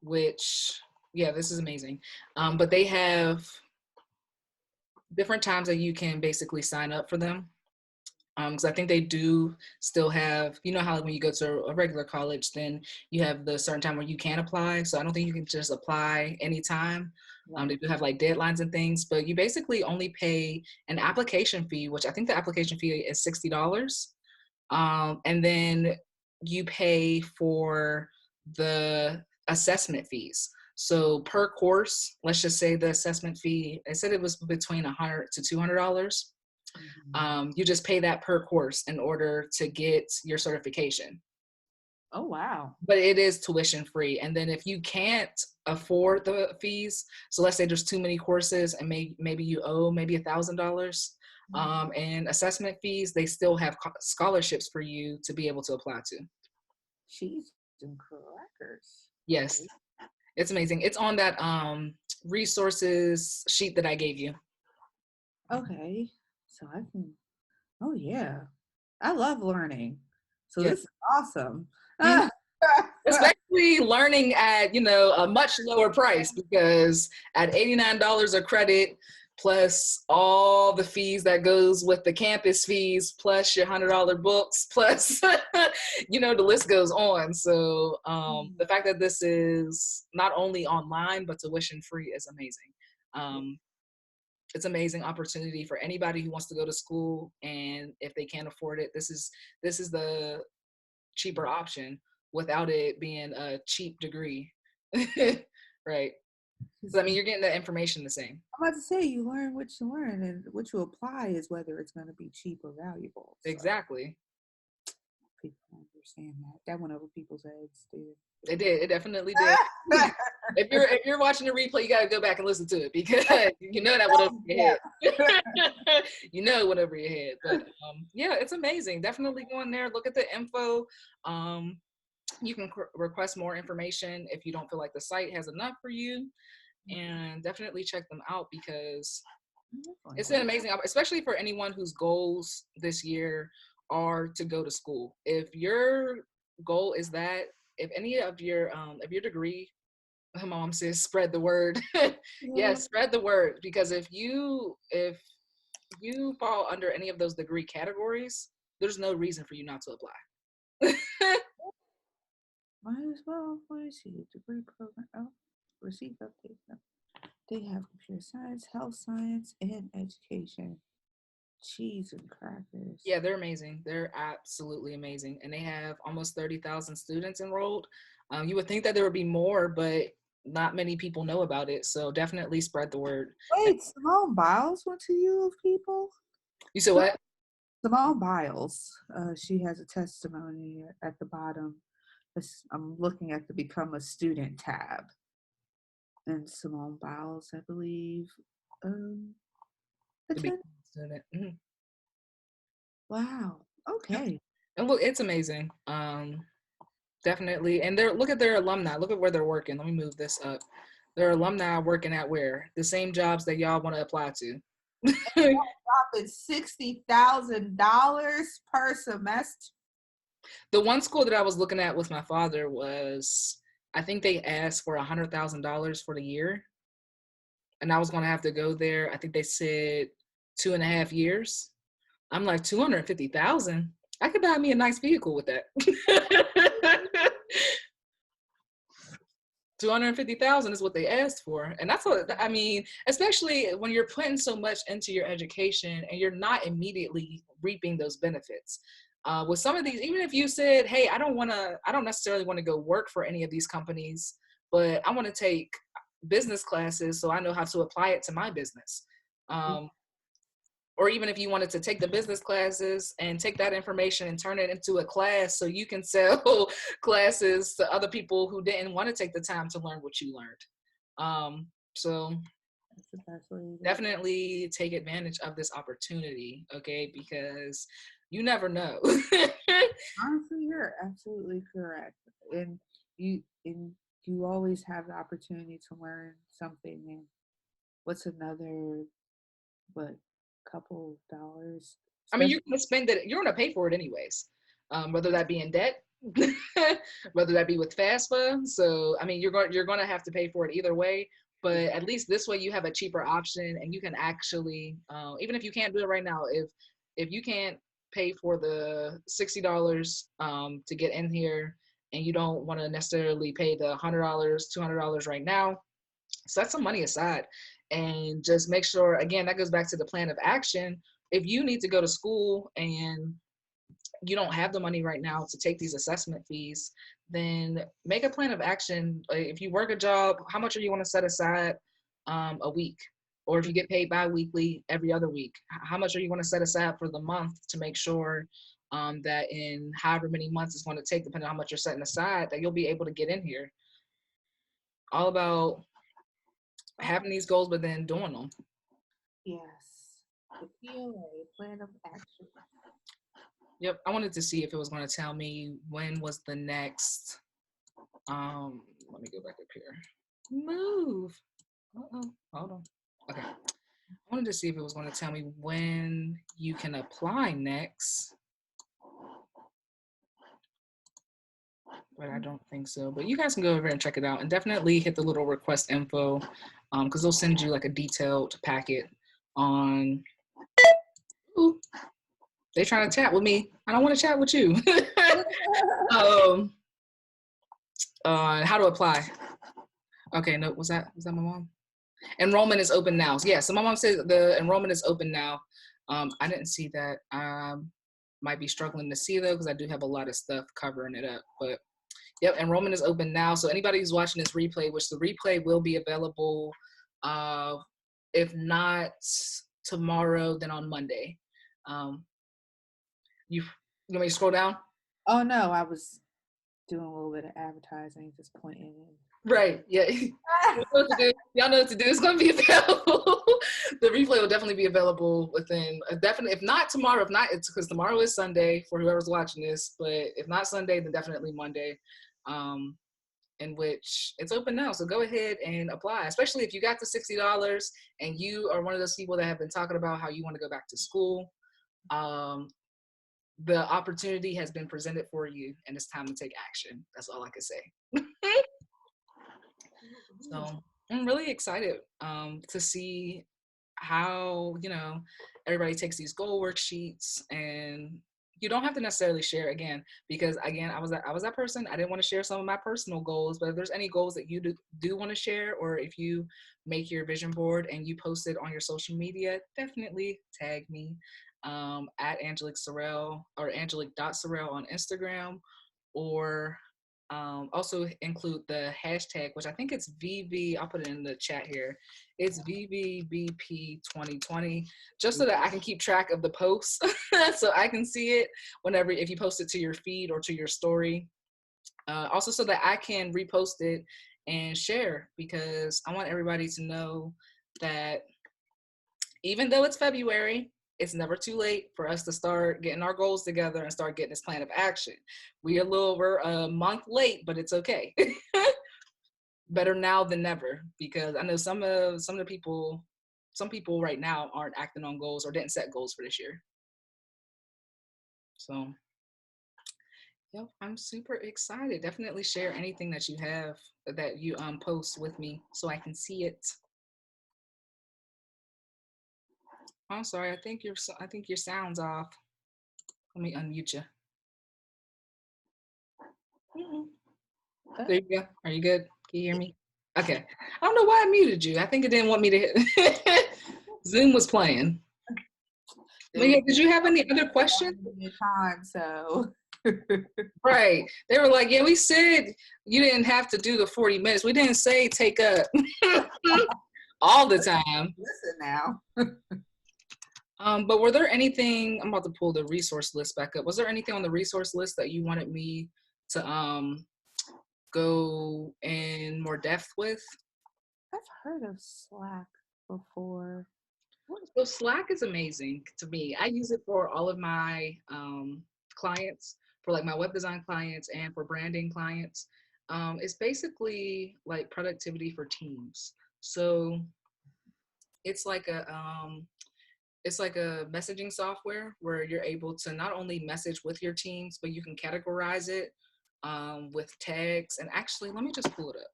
which, yeah, this is amazing. But they have different times that you can basically sign up for them. Because I think they do still have, you know how when you go to a regular college, then you have the certain time where you can apply. So I don't think you can just apply anytime. They do have like deadlines and things, but you basically only pay an application fee, which I think the application fee is $60. And then you pay for the assessment fees. So per course, let's just say the assessment fee, I said it was between $100 to $200. You just pay that per course in order to get your certification. Oh wow. But it is tuition free. And then if you can't afford the fees, so let's say there's too many courses and maybe you owe maybe $1,000 and assessment fees, they still have scholarships for you to be able to apply to. Cheese and crackers. Yes, Okay. it's amazing. It's on that resources sheet that I gave you. Okay. So I can. Oh yeah. I love learning. So Yeah. this is awesome. Mhm. Especially learning at, a much lower price, because at $89 a credit plus all the fees that goes with the campus fees plus your $100 books plus the list goes on. So the fact that this is not only online but tuition free is amazing. It's an amazing opportunity for anybody who wants to go to school, and if they can't afford it, this is the cheaper option without it being a cheap degree. Right. So I mean, you're getting the information the same. I'm about to say you learn what you learn, and what you apply is whether it's going to be cheap or valuable. So Exactly. people understand that. That went over people's heads, dude. It did. It definitely did. if you're watching the replay, you got to go back and listen to it because you know that went over your Yeah. head. You know it went over your head. But yeah, it's amazing. Definitely go in there, look at the info. You can request more information if you don't feel like the site has enough for you, and definitely check them out because it's an amazing, especially for anyone whose goals this year are to go to school. If your goal is that, if your degree, my mom says, spread the word. Yes, spread the word because if you fall under any of those degree categories, there's no reason for you not to apply. Might as well. Let me see. Degree program. Oh, receive update. No. They have computer science, health science, and education. Cheese and crackers. Yeah, they're amazing. They're absolutely amazing. And they have almost 30,000 students enrolled. You would think that there would be more, but not many people know about it. So definitely spread the word. Wait, Simone Biles went to U of People? You said what? Simone Biles. She has a testimony at the bottom. I'm looking at the Become a Student tab. And Simone Biles, I believe, um, To be attended. a student. Mhm. Wow. Yep. Okay. And look, it's amazing. Definitely. And look at their alumni. Look at where they're working. Let me move this up. Their alumni working at where? The same jobs that y'all want to apply to. Dropping $60,000 per semester. The one school that I was looking at with my father I think they asked for $100,000 for the year. And I was going to have to go there. I think they said 2.5 years. I'm like, 250,000. I could buy me a nice vehicle with that. 250,000 is what they asked for. And that's what I mean, especially when you're putting so much into your education and you're not immediately reaping those benefits. With some of these, even if you said, hey, I don't necessarily want to go work for any of these companies, but I want to take business classes so I know how to apply it to my business. Or even if you wanted to take the business classes and take that information and turn it into a class so you can sell classes to other people who didn't want to take the time to learn what you learned. So That's the best way to do it. definitely take advantage of this opportunity, okay? Because you never know. Honestly, you're absolutely correct. And you always have the opportunity to learn something. And what's another what couple dollars? I mean, Especially you're going to spend it, you're going to pay for it anyways, whether that be in debt, whether that be with FAFSA. So, I mean, you're going to have to pay for it either way. But at least this way, you have a cheaper option, and you can actually, even if you can't do it right now, if you can't pay for the $60 to get in here, and you don't want to necessarily pay the $100, $200 right now, set some money aside and just make sure, again, that goes back to the plan of action. If you need to go to school and you don't have the money right now to take these assessment fees, then make a plan of action. If you work a job, how much are you want to set aside a week? Or if you get paid bi-weekly every other week, how much are you going to set aside for the month to make sure that in however many months it's going to take, depending on how much you're setting aside, that you'll be able to get in here. All about having these goals, but then doing them. yes, the POA plan of action. Yep, I wanted to see if it was going to tell me when was the next. Let me go back up here. Move. Uh-oh. Hold on. Okay. I wanted to see if it was going to tell me when you can apply next, but I don't think so. But you guys can go over and check it out, and definitely hit the little request info, because they'll send you like a detailed packet on. Ooh, they trying to chat with me. I don't want to chat with you. How to apply. Okay, no, was that my mom? Enrollment is open now. Yeah, so my mom says the enrollment is open now. I didn't see that. Might be struggling to see though, because I do have a lot of stuff covering it up. But yep, enrollment is open now. So anybody who's watching this replay, which the replay will be available, if not tomorrow, then on Monday. You want me to scroll down? Oh no, I was doing a little bit of advertising, just pointing in. Right. Yeah. You know what to do. Y'all know what to do. It's going to be available. The replay will definitely be available within definitely, if not tomorrow, if not, it's because tomorrow is Sunday for whoever's watching this, but if not Sunday, then definitely Monday, in which it's open now. So go ahead and apply, especially if you got the $60 and you are one of those people that have been talking about how you want to go back to school. The opportunity has been presented for you and it's time to take action. That's all I can say. So I'm really excited to see how, everybody takes these goal worksheets, and you don't have to necessarily share again, because again, I was that person. I didn't want to share some of my personal goals, but if there's any goals that you do want to share, or if you make your vision board and you post it on your social media, definitely tag me at Angelique Sorrell or Angelique.Sorrell on Instagram, or also include the hashtag, which I think it's VV. I'll put it in the chat here. It's VVBP2020, just so that I can keep track of the posts, so I can see it whenever, if you post it to your feed or to your story. Also, so that I can repost it and share, because I want everybody to know that even though it's February, it's never too late for us to start getting our goals together and start getting this plan of action. We're a month late, but it's okay. Better now than never, because I know some people right now aren't acting on goals or didn't set goals for this year. So, yep, I'm super excited. Definitely share anything that you have that you post with me so I can see it. I'm sorry, I think your sound's off. Let me unmute you. There you go. Are you good? Can you hear me? Okay. I don't know why I muted you. I think it didn't want me to hit. Zoom was playing. But yeah, did you have any other questions? Time, so. Right. They were like, yeah, we said you didn't have to do the 40 minutes. We didn't say take up all the time. Listen now. But were there anything, I'm about to pull the resource list back up. Was there anything on the resource list that you wanted me to go in more depth with? I've heard of Slack before. So Slack is amazing to me. I use it for all of my clients, for like my web design clients and for branding clients. It's basically like productivity for teams. So it's like a messaging software where you're able to not only message with your teams, but you can categorize it with tags. And actually, let me just pull it up.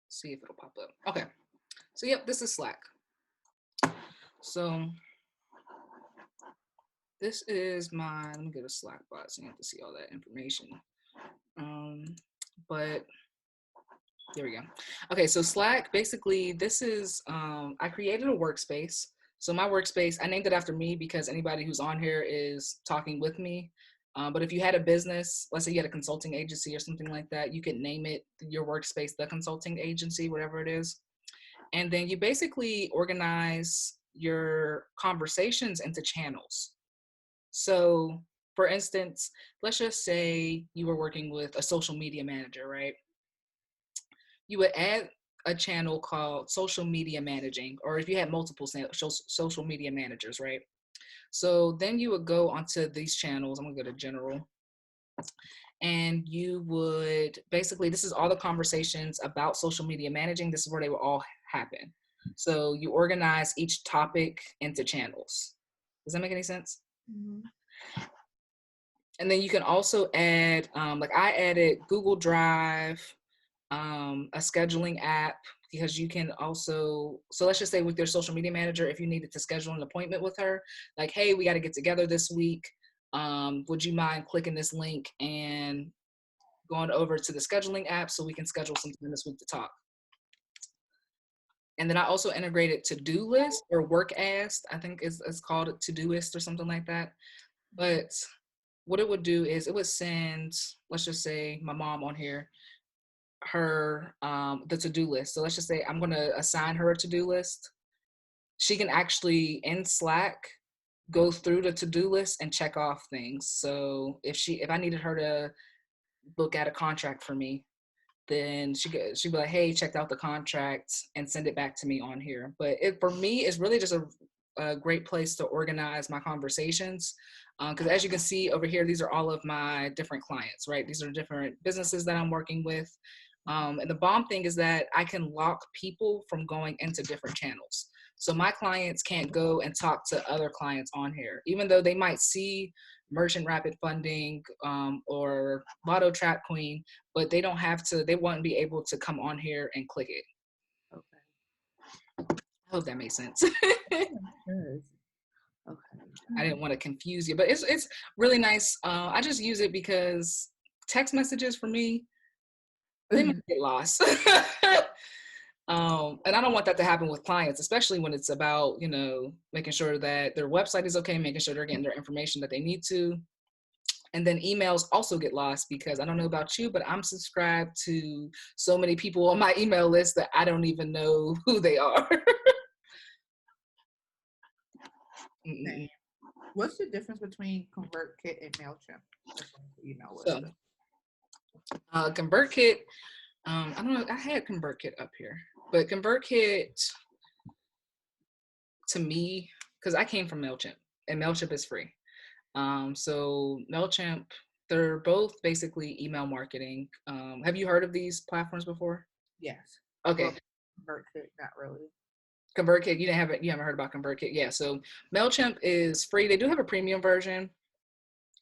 See if it'll pop up. Okay. So yep, this is Slack. So this is let me get a Slack bot so you have to see all that information. But there we go. Okay, so Slack, basically this is, I created a workspace. So my workspace, I named it after me because anybody who's on here is talking with me. But if you had a business, let's say you had a consulting agency or something like that, you could name it your workspace, the consulting agency, whatever it is. And then you basically organize your conversations into channels. So for instance, let's just say you were working with a social media manager, right? You would add a channel called social media managing, or if you had multiple social media managers, right? So then you would go onto these channels. I'm gonna go to general. And you would basically, this is all the conversations about social media managing. This is where they will all happen. So you organize each topic into channels. Does that make any sense? Mm-hmm. And then you can also add, like I added Google Drive, a scheduling app, because you can also, so let's just say with your social media manager, if you needed to schedule an appointment with her, like, hey, we got to get together this week. Would you mind clicking this link and going over to the scheduling app so we can schedule something this week to talk? And then I also integrated to-do list or work asked, I think it's called a to-do list or something like that. But what it would do is it would send, let's just say my mom on here, her the to-do list. So let's just say I'm going to assign her a to-do list. She can actually in Slack go through the to-do list and check off things. So if I needed her to look at a contract for me, then she'd be like, hey, checked out the contract and send it back to me on here. But for me, it's really just a great place to organize my conversations. Because as you can see over here, these are all of my different clients, right? These are different businesses that I'm working with. And the bomb thing is that I can lock people from going into different channels. So my clients can't go and talk to other clients on here, even though they might see Merchant Rapid Funding or Lotto Trap Queen, but they don't have to, they won't be able to come on here and click it. Okay. I hope that makes sense. Good. Okay. I didn't want to confuse you, but it's really nice. I just use it because text messages for me, they might get lost. And I don't want that to happen with clients, especially when it's about, making sure that their website is okay, making sure they're getting their information that they need to. And then emails also get lost because I don't know about you, but I'm subscribed to so many people on my email list that I don't even know who they are. Okay. What's the difference between ConvertKit and MailChimp? Email list. So, ConvertKit, I don't know, I had ConvertKit up here, but ConvertKit to me, because I came from MailChimp and MailChimp is free. So MailChimp, they're both basically email marketing. Have you heard of these platforms before? Yes. Okay. Well, ConvertKit, not really. ConvertKit, you haven't heard about ConvertKit? Yeah. So MailChimp is free. They do have a premium version,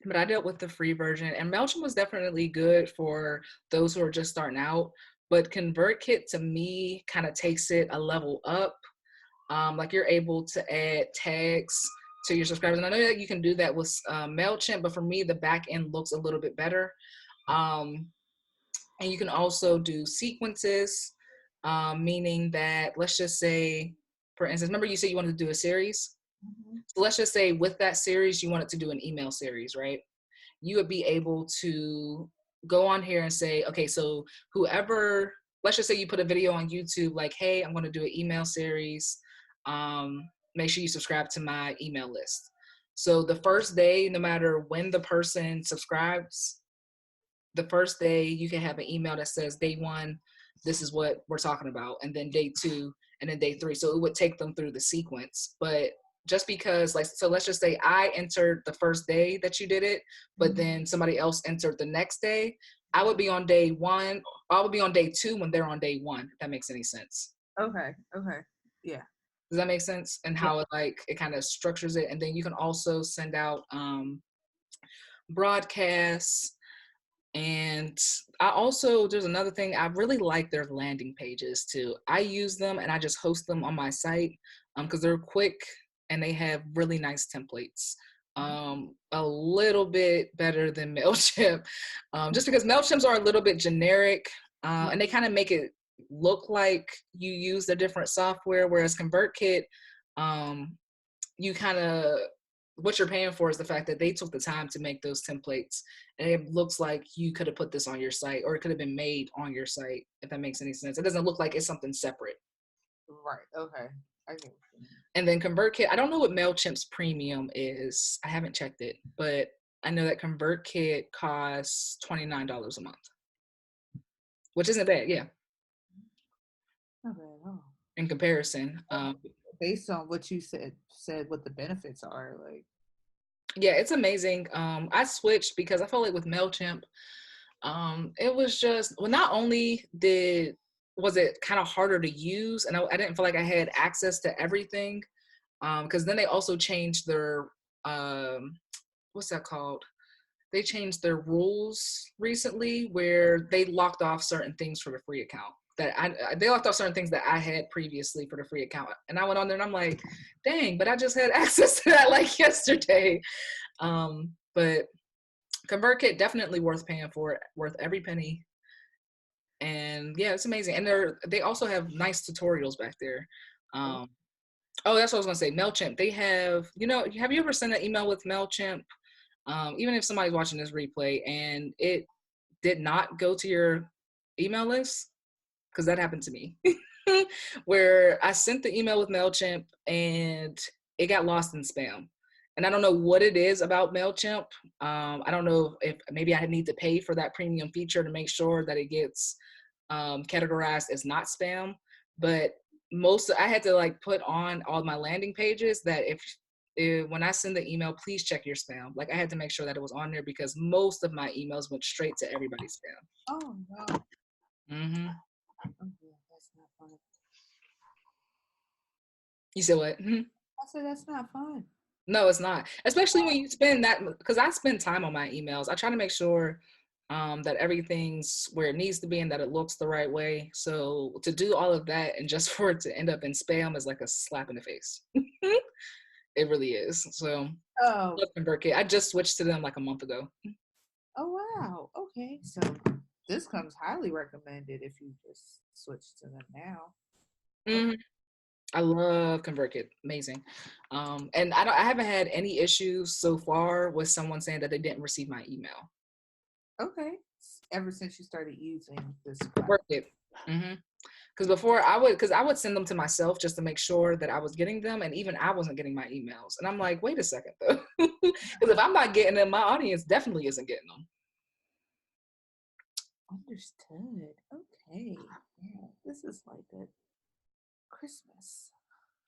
but I dealt with the free version, and MailChimp was definitely good for those who are just starting out. But ConvertKit to me kind of takes it a level up. Like you're able to add tags to your subscribers. And I know that you can do that with MailChimp, but for me, the back end looks a little bit better. And you can also do sequences, meaning that, let's just say, for instance, remember you said you wanted to do a series? Mm-hmm. So let's just say with that series, you wanted to do an email series, right? You would be able to go on here and say, okay, so whoever, let's just say you put a video on YouTube like, hey, I'm going to do an email series. Make sure you subscribe to my email list. So the first day, no matter when the person subscribes, the first day you can have an email that says day one, this is what we're talking about, and then day two, and then day three. So it would take them through the sequence. But just because, like, so let's just say I entered the first day that you did it, but then somebody else entered the next day, I would be on day one. I would be on day two when they're on day one, if that makes any sense. Okay. Okay. Yeah. Does that make sense? And Yeah. how it kind of structures it. And then you can also send out broadcasts. And there's another thing, I really like their landing pages too. I use them and I just host them on my site because they're quick and they have really nice templates. A little bit better than MailChimp, just because MailChimps are a little bit generic and they kind of make it look like you use a different software, whereas ConvertKit, you kind of, what you're paying for is the fact that they took the time to make those templates, and it looks like you could have put this on your site, or it could have been made on your site, if that makes any sense. It doesn't look like it's something separate. Right. Okay. I get what you mean. And then ConvertKit, I don't know what MailChimp's premium is. I haven't checked it, but I know that ConvertKit costs $29 a month, which isn't bad, yeah, Not bad at all. in comparison. Based on what you said what the benefits are, like. Yeah, it's amazing. I switched because I felt like with MailChimp, it was just, well, not only was it kind of harder to use, and I didn't feel like I had access to everything, because then they also changed their, what's that called? They changed their rules recently where they locked off certain things for the free account. They locked off certain things that I had previously for the free account. And I went on there and I'm like, dang, but I just had access to that like yesterday. But ConvertKit, definitely worth paying for it, worth every penny. And yeah, it's amazing. And they also have nice tutorials back there. Oh, that's what I was gonna say. MailChimp, they have, have you ever sent an email with MailChimp? Even if somebody's watching this replay and it did not go to your email list, because that happened to me, where I sent the email with MailChimp and it got lost in spam. And I don't know what it is about MailChimp. I don't know if maybe I need to pay for that premium feature to make sure that it gets categorized as not spam. But I had to like put on all my landing pages that if when I send the email, please check your spam. Like I had to make sure that it was on there because most of my emails went straight to everybody's spam. Oh no. Hmm. Oh yeah, that's not fun. You said what? Mhm. I said that's not fun. No, it's not. Especially when you spend that, because I spend time on my emails. I try to make sure that everything's where it needs to be and that it looks the right way. So to do all of that and just for it to end up in spam is like a slap in the face. It really is. So Oh. love ConvertKit. I just switched to them like a month ago. Oh wow. Okay. So this comes highly recommended if you just switch to them now. Okay. Mhm. I love ConvertKit. Amazing. And I haven't had any issues so far with someone saying that they didn't receive my email. Okay. Ever since you started using this platform. ConvertKit. Hmm. Because because I would send them to myself just to make sure that I was getting them, and even I wasn't getting my emails. And I'm like, wait a second though, because if I'm not getting them, my audience definitely isn't getting them. Understood. Okay. Yeah. This is like a Christmas.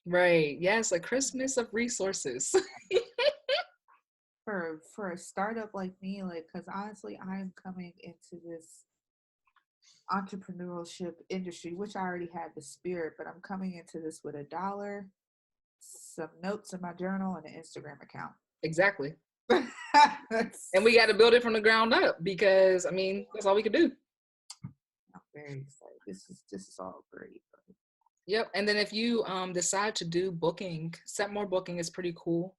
Right? Yes, a Christmas of resources. For a startup like me, like, because honestly, I'm coming into this entrepreneurship industry, which I already had the spirit, but I'm coming into this with $1, some notes in my journal, and an Instagram account. Exactly. That's, And we got to build it from the ground up because I mean that's all we could do. I'm very excited. This is all great. Yep. And then if you decide to do booking, Set More Booking is pretty cool.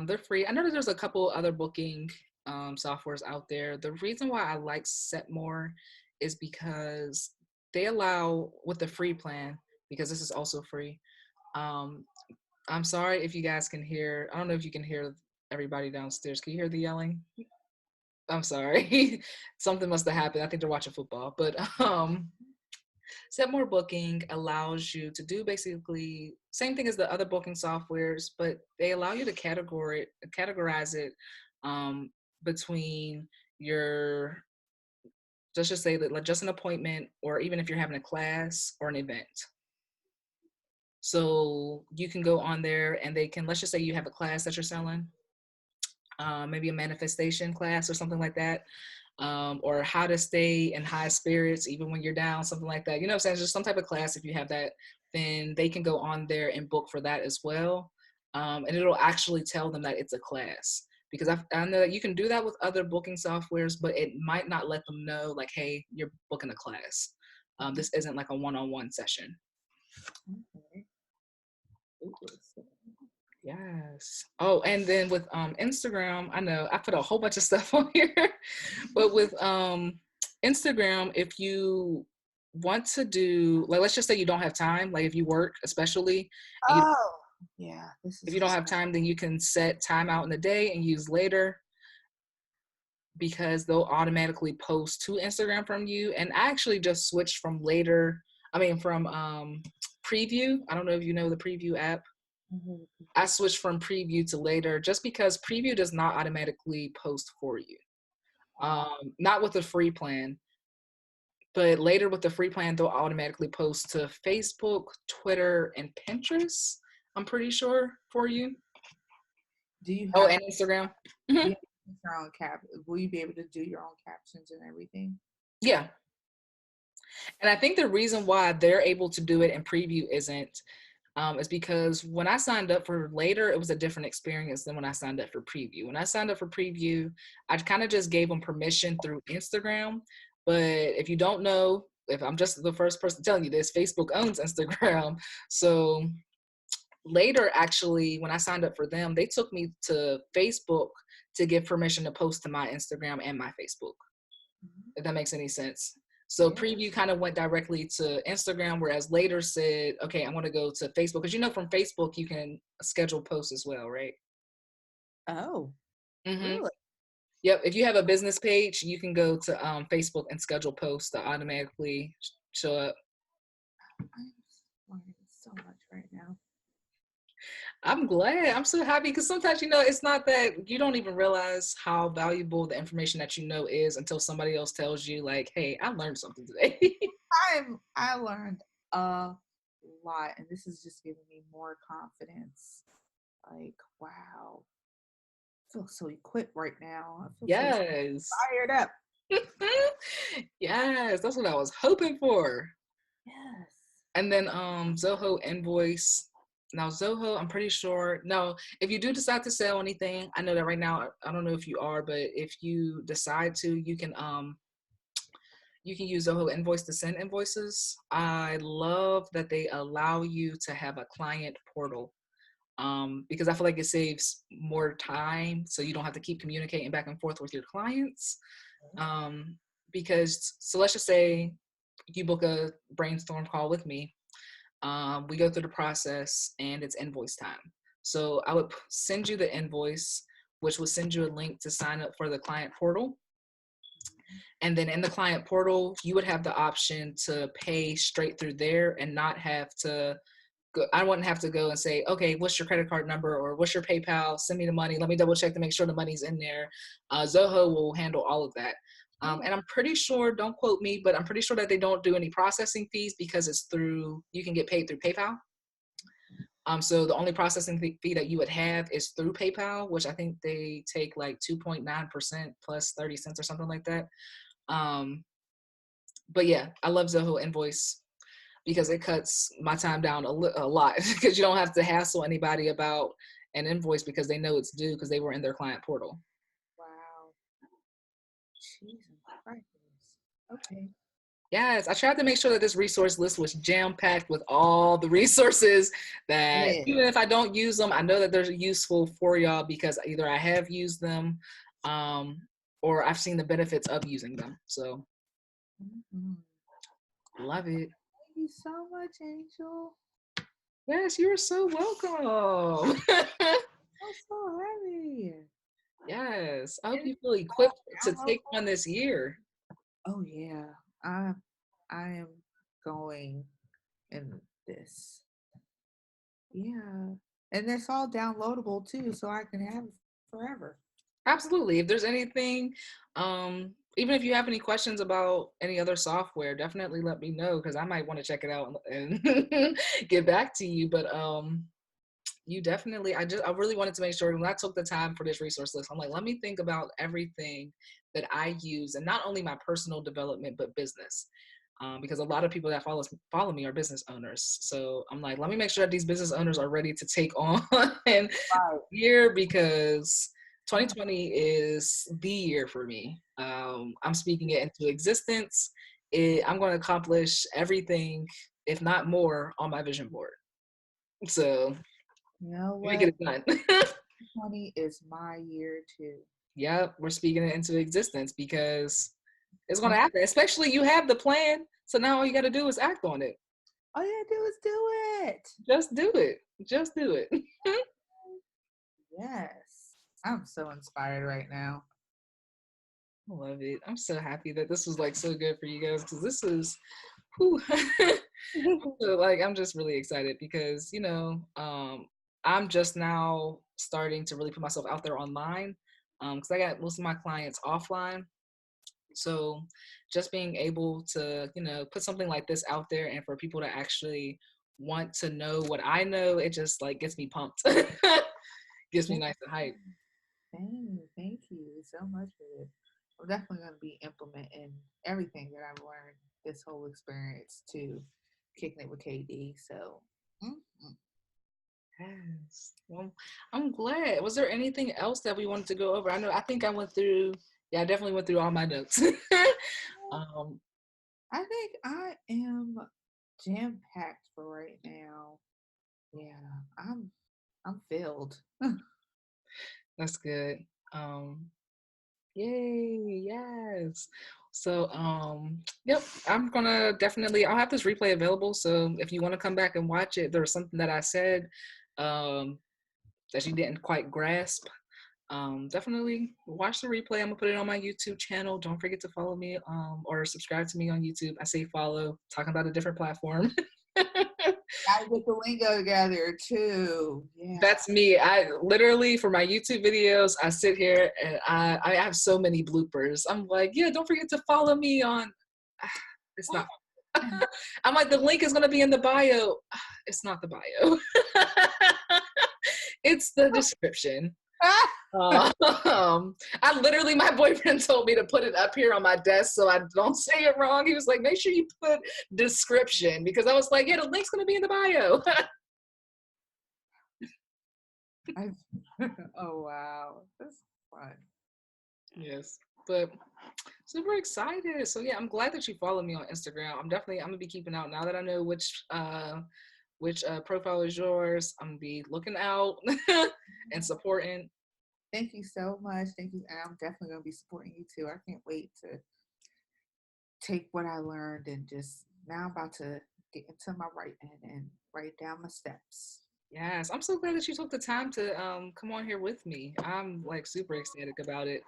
They're free. I know that there's a couple other booking softwares out there. The reason why I like Set More is because they allow with the free plan, because this is also free. Um, I'm sorry if you guys can hear. I don't know if you can hear everybody downstairs. Can you hear the yelling? I'm sorry. Something must have happened. I think they're watching football. But Set More Booking allows you to do basically same thing as the other booking softwares, but they allow you to categorize it um, between your, let's just say that like just an appointment, or even if you're having a class or an event. So you can go on there and they can, let's just say you have a class that you're selling, maybe a manifestation class or something like that, or how to stay in high spirits even when you're down, something like that. You know what I'm saying? Just some type of class. If you have that, then they can go on there and book for that as well. And it'll actually tell them that it's a class. Because I know that you can do that with other booking softwares, but it might not let them know, like, hey, you're booking a class. This isn't like a one-on-one session. Okay. Ooh, Yes. Oh, and then with Instagram, I know I put a whole bunch of stuff on here, but with Instagram, if you want to do, like, let's just say you don't have time, like if you work especially, and oh, yeah. This if is you don't have time, then you can set time out in the day and use later, because they'll automatically post to Instagram from you. And I actually just switched from later, I mean from preview. I don't know if you know the preview app. I switched from preview to later just because preview does not automatically post for you. Not with the free plan, but later with the free plan, they'll automatically post to Facebook, Twitter, and Pinterest. I'm pretty sure for you. Do you Oh, have and Instagram. do you Mhm. have your own cap? Will you be able to do your own captions and everything? Yeah. And I think the reason why they're able to do it in preview isn't is because when I signed up for later, it was a different experience than when I signed up for preview. When I signed up for preview, I kind of just gave them permission through Instagram. But if you don't know, if I'm just the first person telling you this, Facebook owns Instagram. So later, actually, when I signed up for them, they took me to Facebook to give permission to post to my Instagram and my Facebook, if that makes any sense. So Yeah. preview kind of went directly to Instagram, whereas later said, okay, I want to go to Facebook. Because you know from Facebook, you can schedule posts as well, right? Oh, Hmm. really? Yep. If you have a business page, you can go to Facebook and schedule posts to automatically show up. I'm learning so much right now. I'm glad. I'm so happy because sometimes, it's not that you don't even realize how valuable the information that you know is until somebody else tells you, like, hey, I learned something today. I learned a lot, and this is just giving me more confidence. Like, wow, I feel so equipped right now. I feel so Yes. fired up. Yes, that's what I was hoping for. Yes. And then Zoho invoice. Now Zoho, I'm pretty sure. Now, if you do decide to sell anything, I know that right now, I don't know if you are, but if you decide to, you can use Zoho invoice to send invoices. I love that they allow you to have a client portal, because I feel like it saves more time, so you don't have to keep communicating back and forth with your clients. Um, because so let's just say you book a brainstorm call with me. We go through the process and it's invoice time. So I would send you the invoice, which will send you a link to sign up for the client portal. And then in the client portal, you would have the option to pay straight through there and not have to go. I wouldn't have to go and say, okay, what's your credit card number or what's your PayPal? Send me the money. Let me double check to make sure the money's in there. Zoho will handle all of that. Oh, And I'm pretty sure, don't quote me, but I'm pretty sure that they don't do any processing fees because you can get paid through PayPal. So the only processing fee that you would have is through PayPal, which I think they take like 2.9% plus 30 cents or something like that. Um, but yeah, I love Zoho Invoice because it cuts my time down a lot because you don't have to hassle anybody about an invoice because they know it's due because they were in their client portal. wow. Jesus Christ. Okay. Yes, I tried to make sure that this resource list was jam packed with all the resources that Yeah. even if I don't use them, I know that they're useful for y'all because either I have used them, um, or I've seen the benefits of using them. So Mhm. love it. Thank you so much, Angel. Yes, you are so welcome. I'm so happy. Yes, I hope It's you feel all equipped to take downloadable. on this year. Oh yeah, I I am going in this. Yeah, and it's all downloadable too, so I can have it forever. Absolutely. If there's anything, even if you have any questions about any other software, definitely let me know because I might want to check it out and get back to you. But you definitely, I really wanted to make sure when I took the time for this resource list, I'm like, let me think about everything that I use and not only my personal development, but business. Because a lot of people that follow me are business owners. So I'm like, let me make sure that these business owners are ready to take on Right. year because 2020 is the year for me. I'm speaking it into existence. I'm going to accomplish everything, if not more, on my vision board. So You know let me get what? it done. 20 is my year too. Yep, we're speaking it into existence because it's going to 20. happen. Especially you have the plan, so now all you got to do is act on it. All you gotta do is do it. Just do it. Just do it. Yes, I'm so inspired right now. I love it. I'm so happy that this was like so good for you guys because this is, whew. So, like I'm just really excited because I'm just now starting to really put myself out there online because I got most of my clients offline. So just being able to put something like this out there and for people to actually want to know what I know, it just like gets me pumped. Gets me Yeah, nice and hype. thank you so much for this. I'm definitely going to be implementing everything that I've learned this whole experience to kicking it with KD. So, mm. Yes. Well, I'm glad. Was there anything else that we wanted to go over? I think I went through, yeah, I definitely went through all my notes. um, I think I am jam packed for right now. Yeah, I'm filled. that's good. Um, Yay, yes. So, yep, I'm gonna definitely, I'll have this replay available. So if you want to come back and watch it, there was something that I said um, that you didn't quite grasp. Definitely watch the replay. I'm gonna put it on my YouTube channel. Don't forget to follow me or subscribe to me on YouTube. I say follow, talking about a different platform. Gotta get the lingo together too. Yeah. That's me. I literally, for my YouTube videos, I sit here and I have so many bloopers. I'm like, yeah, don't forget to follow me on. It's not. I'm like, the link is gonna be in the bio. It's not the bio. It's the description. I literally, my boyfriend told me to put it up here on my desk so I don't say it wrong. He was like, make sure you put description, because I was like, yeah, the link's gonna be in the bio. Oh wow, that's fun. Yes, but super excited. So yeah, I'm glad that you follow me on Instagram. I'm gonna be keeping out now that I know which profile is yours. I'm gonna be looking out and supporting. Thank you so much. Thank you, and I'm definitely gonna be supporting you too. I can't wait to take what I learned and just now I'm about to get into my writing and write down my steps. Yes, I'm so glad that you took the time to come on here with me. I'm like super ecstatic about it.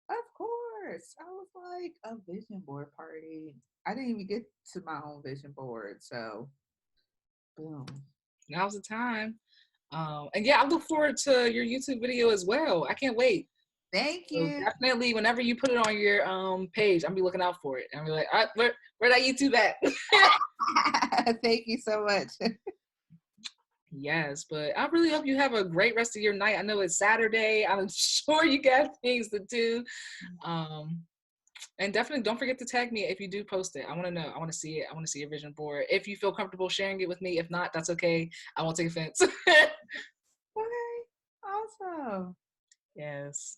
Of course. I was like a vision board party. I didn't even get to my own vision board, so boom. Now's the time. And yeah, I look forward to your YouTube video as well. I can't wait. Thank So you. definitely, whenever you put it on your page, I'll be looking out for it. And I'll be like, all right, where that YouTube at? Thank you so much. Yes, but I really hope you have a great rest of your night. I know it's Saturday. I'm sure you got things to do. Um, and definitely don't forget to tag me if you do post it. I want to know. I want to see it. I want to see your vision board. If you feel comfortable sharing it with me, if not, that's okay. I won't take offense. Okay. Awesome. Yes.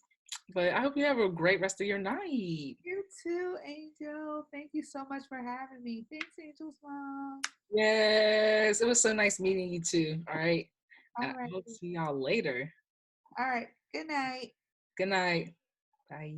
But I hope you have a great rest of your night. You too, Angel. Thank you so much for having me. Thanks, Angel's mom. Yes. It was so nice meeting you too. All right. All I right. hope to see y'all later. All right. Good night. Good night. Bye.